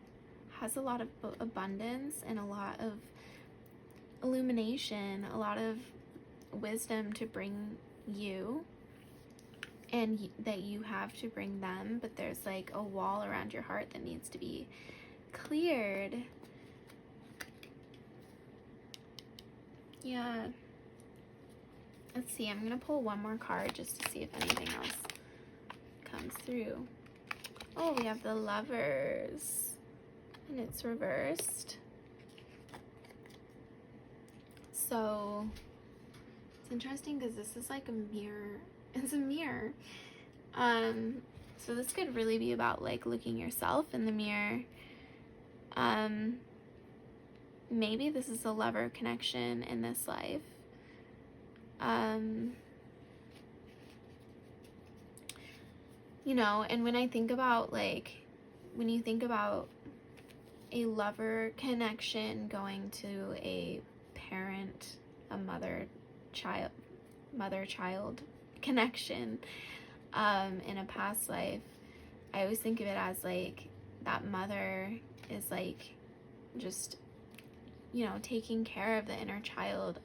has a lot of abundance and a lot of illumination, a lot of wisdom to bring you, and that you have to bring them, but there's like a wall around your heart that needs to be cleared. Yeah. Let's see, I'm gonna pull one more card just to see if anything else comes through. Oh, we have the Lovers, and it's reversed. So it's interesting because this is like a mirror. It's a mirror. So this could really be about like looking yourself in the mirror. Maybe this is a lover connection in this life. You know, and when I think about, like, when you think about a lover connection going to a parent, a mother-child connection, in a past life, I always think of it as, like, that mother is, like, just, you know, taking care of the inner child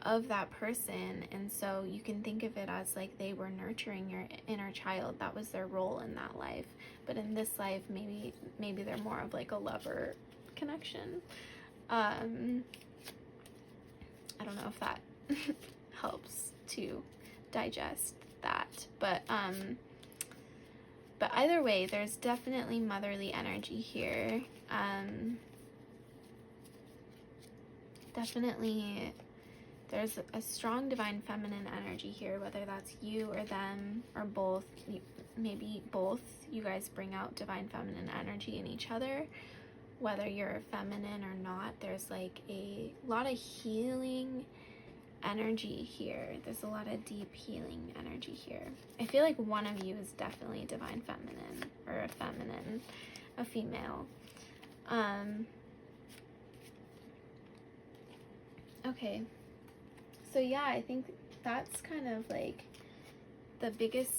of that person. And so you can think of it as like they were nurturing your inner child. That was their role in that life. But in this life, maybe they're more of like a lover connection. I don't know if that helps to digest that, but either way, there's definitely motherly energy here. Definitely there's a strong divine feminine energy here, whether that's you or them or both. Maybe both you guys bring out divine feminine energy in each other, whether you're feminine or not. There's like a lot of healing energy here. There's a lot of deep healing energy here. I feel like one of you is definitely divine feminine, or a feminine, a female. Okay. So yeah, I think that's kind of like the biggest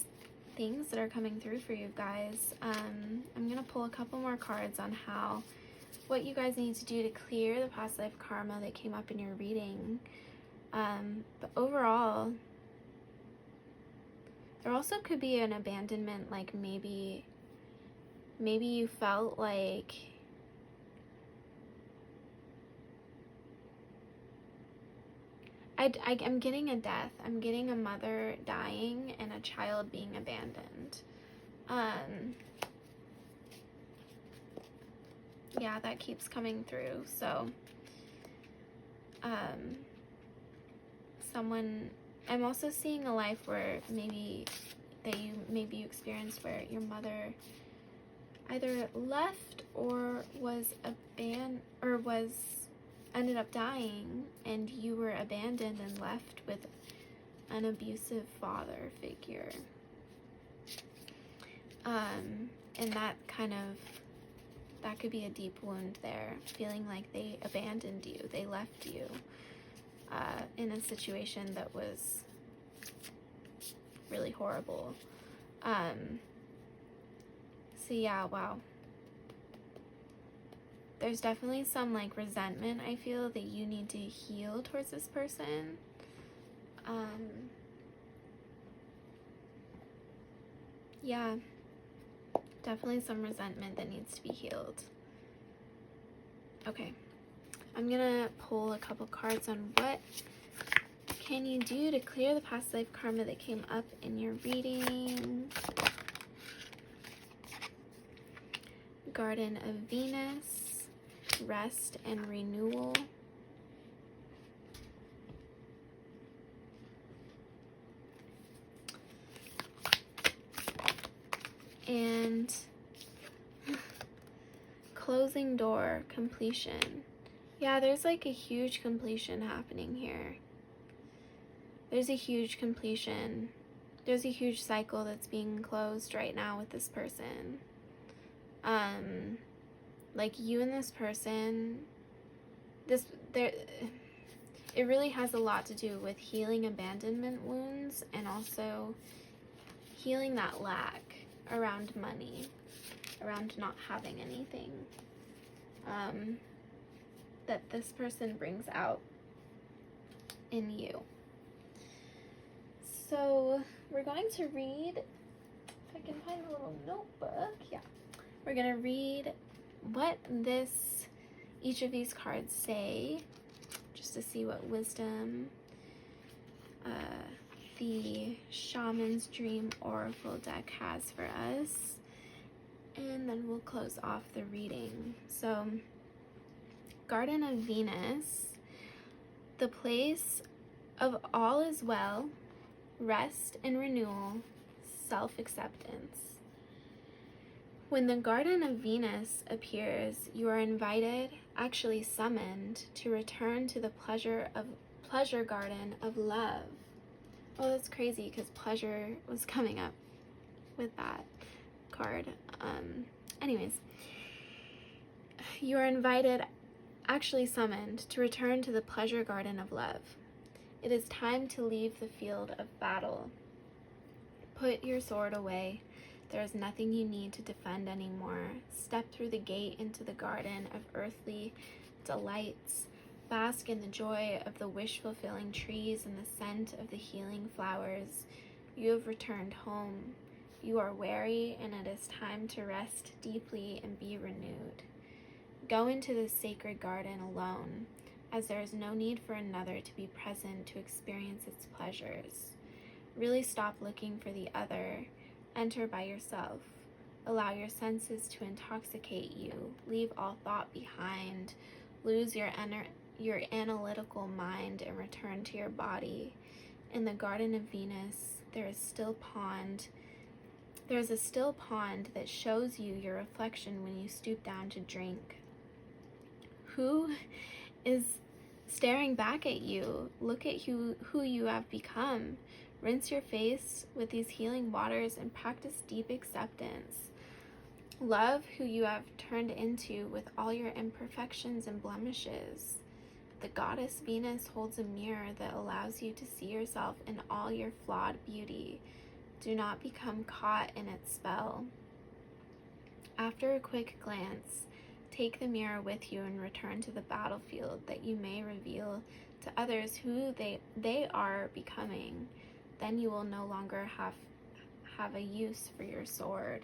things that are coming through for you guys. I'm gonna pull a couple more cards on what you guys need to do to clear the past life karma that came up in your reading. But overall, there also could be an abandonment, like maybe you felt like I'm getting a death. I'm getting a mother dying and a child being abandoned. Yeah, that keeps coming through. So, I'm also seeing a life where maybe you experienced where your mother either left or ended up dying, and you were abandoned and left with an abusive father figure. And that could be a deep wound there, feeling like they abandoned you, they left you in a situation that was really horrible. So yeah, wow. There's definitely some like resentment I feel that you need to heal towards this person. Yeah, definitely some resentment that needs to be healed. Okay, I'm gonna pull a couple cards on what can you do to clear the past life karma that came up in your reading. Garden of Venus, rest and renewal. And closing door, completion. Yeah, there's like a huge completion happening here. There's a huge completion. There's a huge cycle that's being closed right now with this person. Like you and this person, it really has a lot to do with healing abandonment wounds and also healing that lack around money, around not having anything, that this person brings out in you. So we're going to read, if I can find a little notebook, yeah. We're going to read what each of these cards say, just to see what wisdom the Shaman's Dream Oracle deck has for us. And then we'll close off the reading. So, Garden of Venus, the place of all is well, rest and renewal, self-acceptance. When the Garden of Venus appears, you are invited, actually summoned, to return to the pleasure garden of love. Oh, that's crazy because pleasure was coming up with that card. Anyways, you are invited, actually summoned, to return to the pleasure garden of love. It is time to leave the field of battle. Put your sword away. There is nothing you need to defend anymore. Step through the gate into the garden of earthly delights. Bask in the joy of the wish-fulfilling trees and the scent of the healing flowers. You have returned home. You are weary, and it is time to rest deeply and be renewed. Go into this sacred garden alone, as there is no need for another to be present to experience its pleasures. Really stop looking for the other. Enter by yourself. Allow your senses to intoxicate you. Leave all thought behind. Lose your analytical mind and return to your body. In the Garden of Venus, there is a still pond that shows you your reflection when you stoop down to drink. Who is staring back at you? Look at who you have become. Rinse your face with these healing waters and practice deep acceptance. Love who you have turned into with all your imperfections and blemishes. The goddess Venus holds a mirror that allows you to see yourself in all your flawed beauty. Do not become caught in its spell. After a quick glance, take the mirror with you and return to the battlefield that you may reveal to others who they are becoming. Then you will no longer have a use for your sword.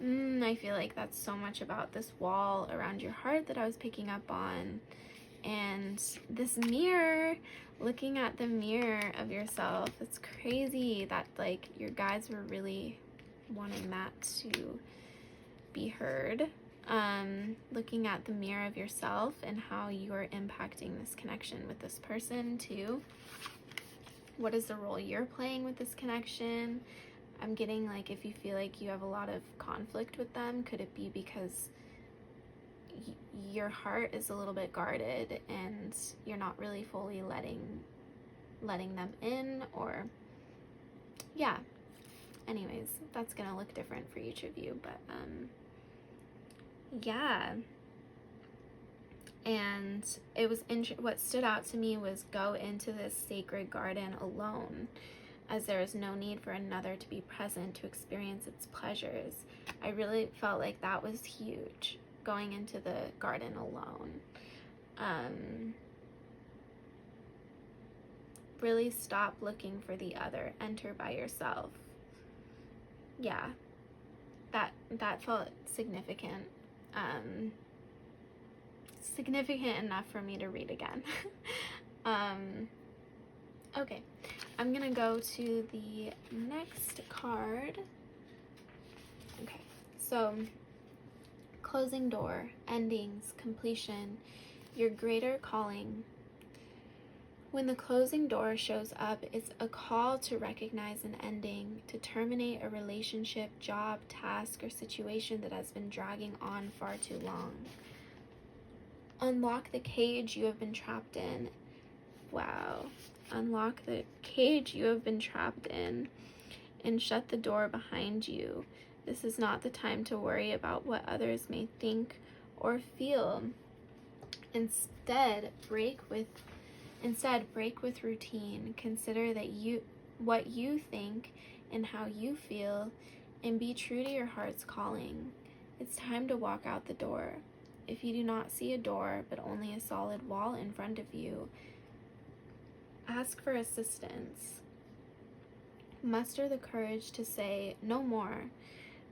I feel like that's so much about this wall around your heart that I was picking up on. And this mirror, looking at the mirror of yourself, it's crazy that like your guides were really wanting that to be heard. Looking at the mirror of yourself and how you are impacting this connection with this person too. What is the role you're playing with this connection? I'm getting like if you feel like you have a lot of conflict with them, could it be because your heart is a little bit guarded and you're not really fully letting them in? Or yeah, anyways, that's gonna look different for each of you, but yeah. And it was what stood out to me was go into this sacred garden alone, as there is no need for another to be present to experience its pleasures. I really felt like that was huge, going into the garden alone. Really stop looking for the other. Enter by yourself. Yeah, that felt significant. significant enough for me to read again. Okay, I'm gonna go to the next card. Okay, so closing door, endings, completion, your greater calling. When the closing door shows up, it's a call to recognize an ending, to terminate a relationship, job, task, or situation that has been dragging on far too long. Unlock the cage you have been trapped in. Wow. Unlock the cage you have been trapped in and shut the door behind you. This is not the time to worry about what others may think or feel. Instead, break with routine. Consider that what you think and how you feel, and be true to your heart's calling. It's time to walk out the door. If you do not see a door, but only a solid wall in front of you, ask for assistance. Muster the courage to say no more.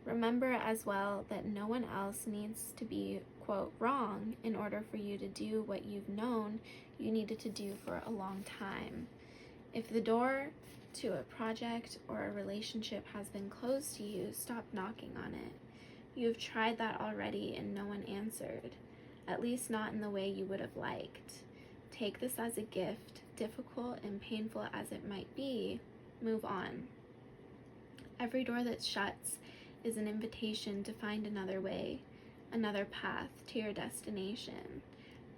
Remember as well that no one else needs to be, quote, wrong in order for you to do what you've known you needed to do for a long time. If the door to a project or a relationship has been closed to you, stop knocking on it. You have tried that already and no one answered, at least not in the way you would have liked. Take this as a gift, difficult and painful as it might be. Move on. Every door that shuts is an invitation to find another way, another path to your destination.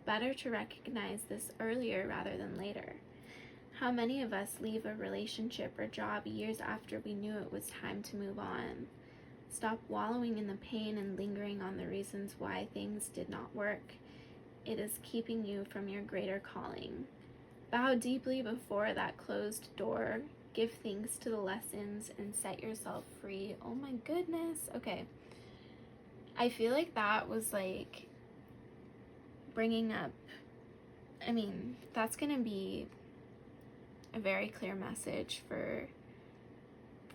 Better to recognize this earlier rather than later. How many of us leave a relationship or job years after we knew it was time to move on? Stop wallowing in the pain and lingering on the reasons why things did not work. It is keeping you from your greater calling. Bow deeply before that closed door. Give thanks to the lessons and set yourself free. Oh my goodness. Okay. I feel like that was like bringing up, I mean, that's going to be a very clear message for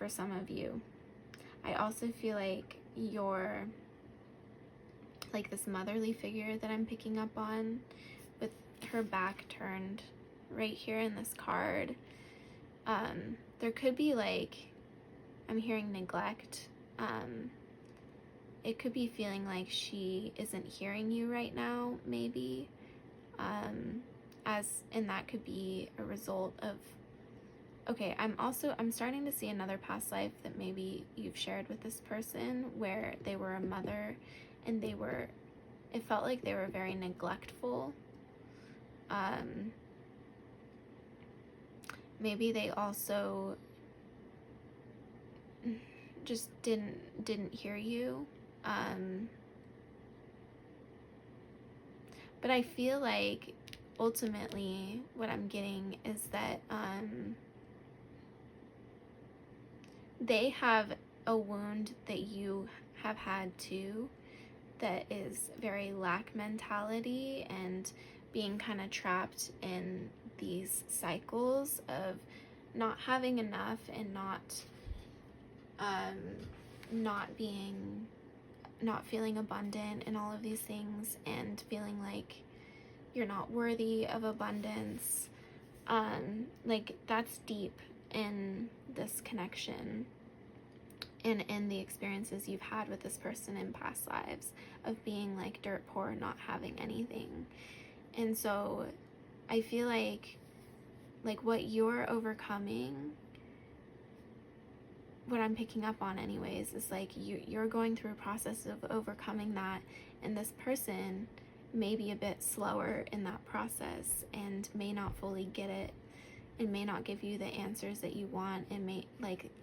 some of you. I also feel like you're like this motherly figure that I'm picking up on with her back turned right here in this card. There could be like, I'm hearing neglect. It could be feeling like she isn't hearing you right now, maybe. And that could be a result of, okay, I'm starting to see another past life that maybe you've shared with this person where they were a mother and it felt like they were very neglectful. Maybe they also just didn't hear you. But I feel like ultimately what I'm getting is that they have a wound that you have had too, that is very lack mentality and being kind of trapped in these cycles of not having enough and not feeling abundant and all of these things, and feeling like you're not worthy of abundance. Like that's deep in this connection and in the experiences you've had with this person in past lives of being like dirt poor, not having anything. And so I feel like what you're overcoming, what I'm picking up on anyways, is like you're going through a process of overcoming that, and this person may be a bit slower in that process and may not fully get it and may not give you the answers that you want, and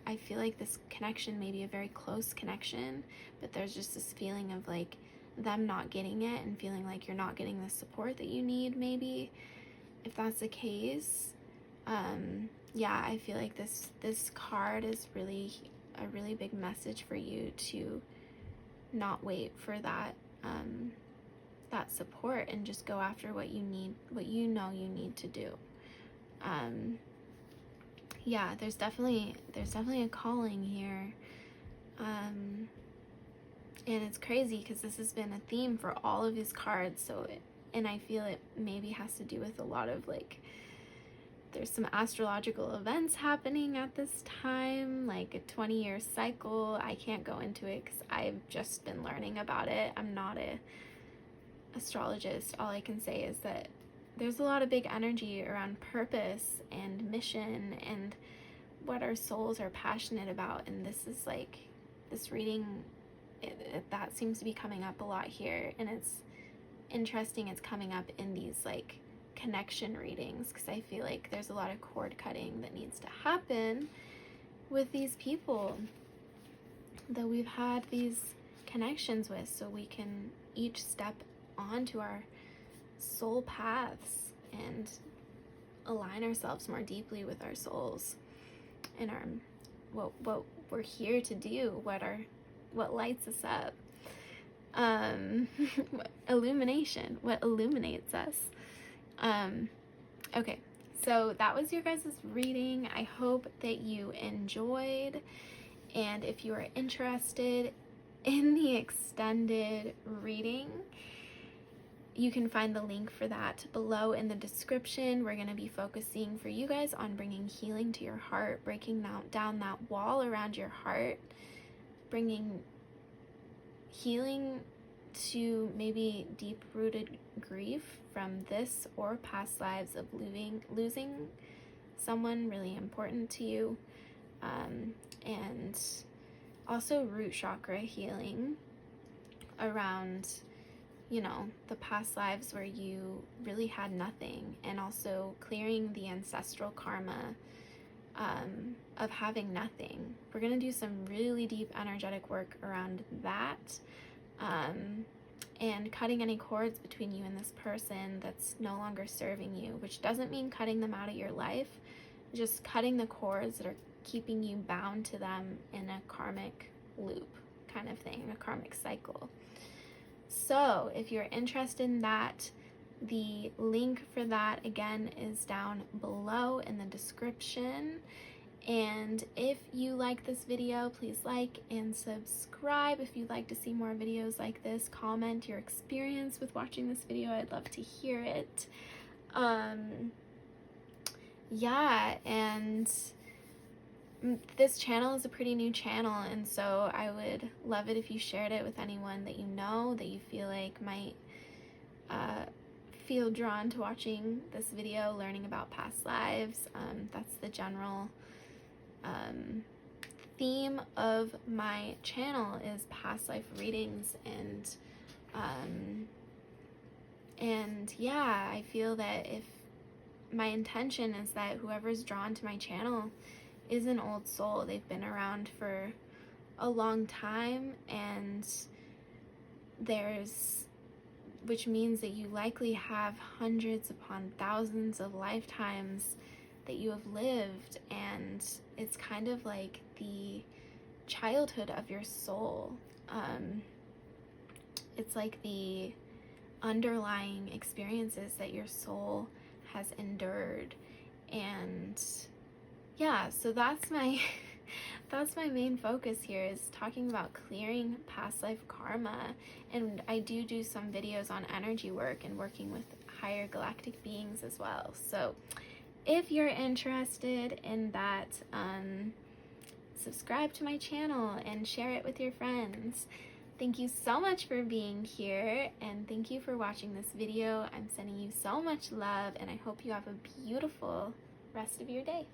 I feel like this connection may be a very close connection, but there's just this feeling of like them not getting it and feeling like you're not getting the support that you need. Maybe if that's the case, yeah, I feel like this card is really a really big message for you to not wait for that that support and just go after what you need, what you know you need to do. Yeah, there's definitely a calling here. And it's crazy because this has been a theme for all of these cards, so and I feel it maybe has to do with a lot of like, there's some astrological events happening at this time, like a 20-year cycle. I can't go into it because I've just been learning about it. I'm not a astrologist. All I can say is that there's a lot of big energy around purpose and mission and what our souls are passionate about, and this is like, this reading, that seems to be coming up a lot here, and it's interesting it's coming up in these like connection readings, because I feel like there's a lot of cord cutting that needs to happen with these people that we've had these connections with, so we can each step onto our soul paths and align ourselves more deeply with our souls and our what we're here to do, what lights us up, illumination, what illuminates us. Okay, so that was your guys' reading. I hope that you enjoyed, and if you are interested in the extended reading, you can find the link for that below in the description. We're going to be focusing for you guys on bringing healing to your heart, breaking down that wall around your heart, bringing healing to maybe deep-rooted grief from this or past lives of losing someone really important to you, and also root chakra healing around, you know, the past lives where you really had nothing, and also clearing the ancestral karma of having nothing. We're going to do some really deep energetic work around that, and cutting any cords between you and this person that's no longer serving you, which doesn't mean cutting them out of your life, just cutting the cords that are keeping you bound to them in a karmic loop kind of thing, a karmic cycle. So if you're interested in that, the link for that again is down below in the description. And if you like this video, please like and subscribe. If you'd like to see more videos like this, comment your experience with watching this video. I'd love to hear it. Yeah, and this channel is a pretty new channel, and so I would love it if you shared it with anyone that you know, that you feel like might feel drawn to watching this video, learning about past lives. That's the general theme of my channel, is past life readings, and yeah, I feel that if my intention is that whoever's drawn to my channel is an old soul. They've been around for a long time, and which means that you likely have hundreds upon thousands of lifetimes that you have lived, and it's kind of like the childhood of your soul. It's like the underlying experiences that your soul has endured, and yeah, so that's my main focus here, is talking about clearing past life karma. And I do some videos on energy work and working with higher galactic beings as well. So if you're interested in that, subscribe to my channel and share it with your friends. Thank you so much for being here, and thank you for watching this video. I'm sending you so much love, and I hope you have a beautiful rest of your day.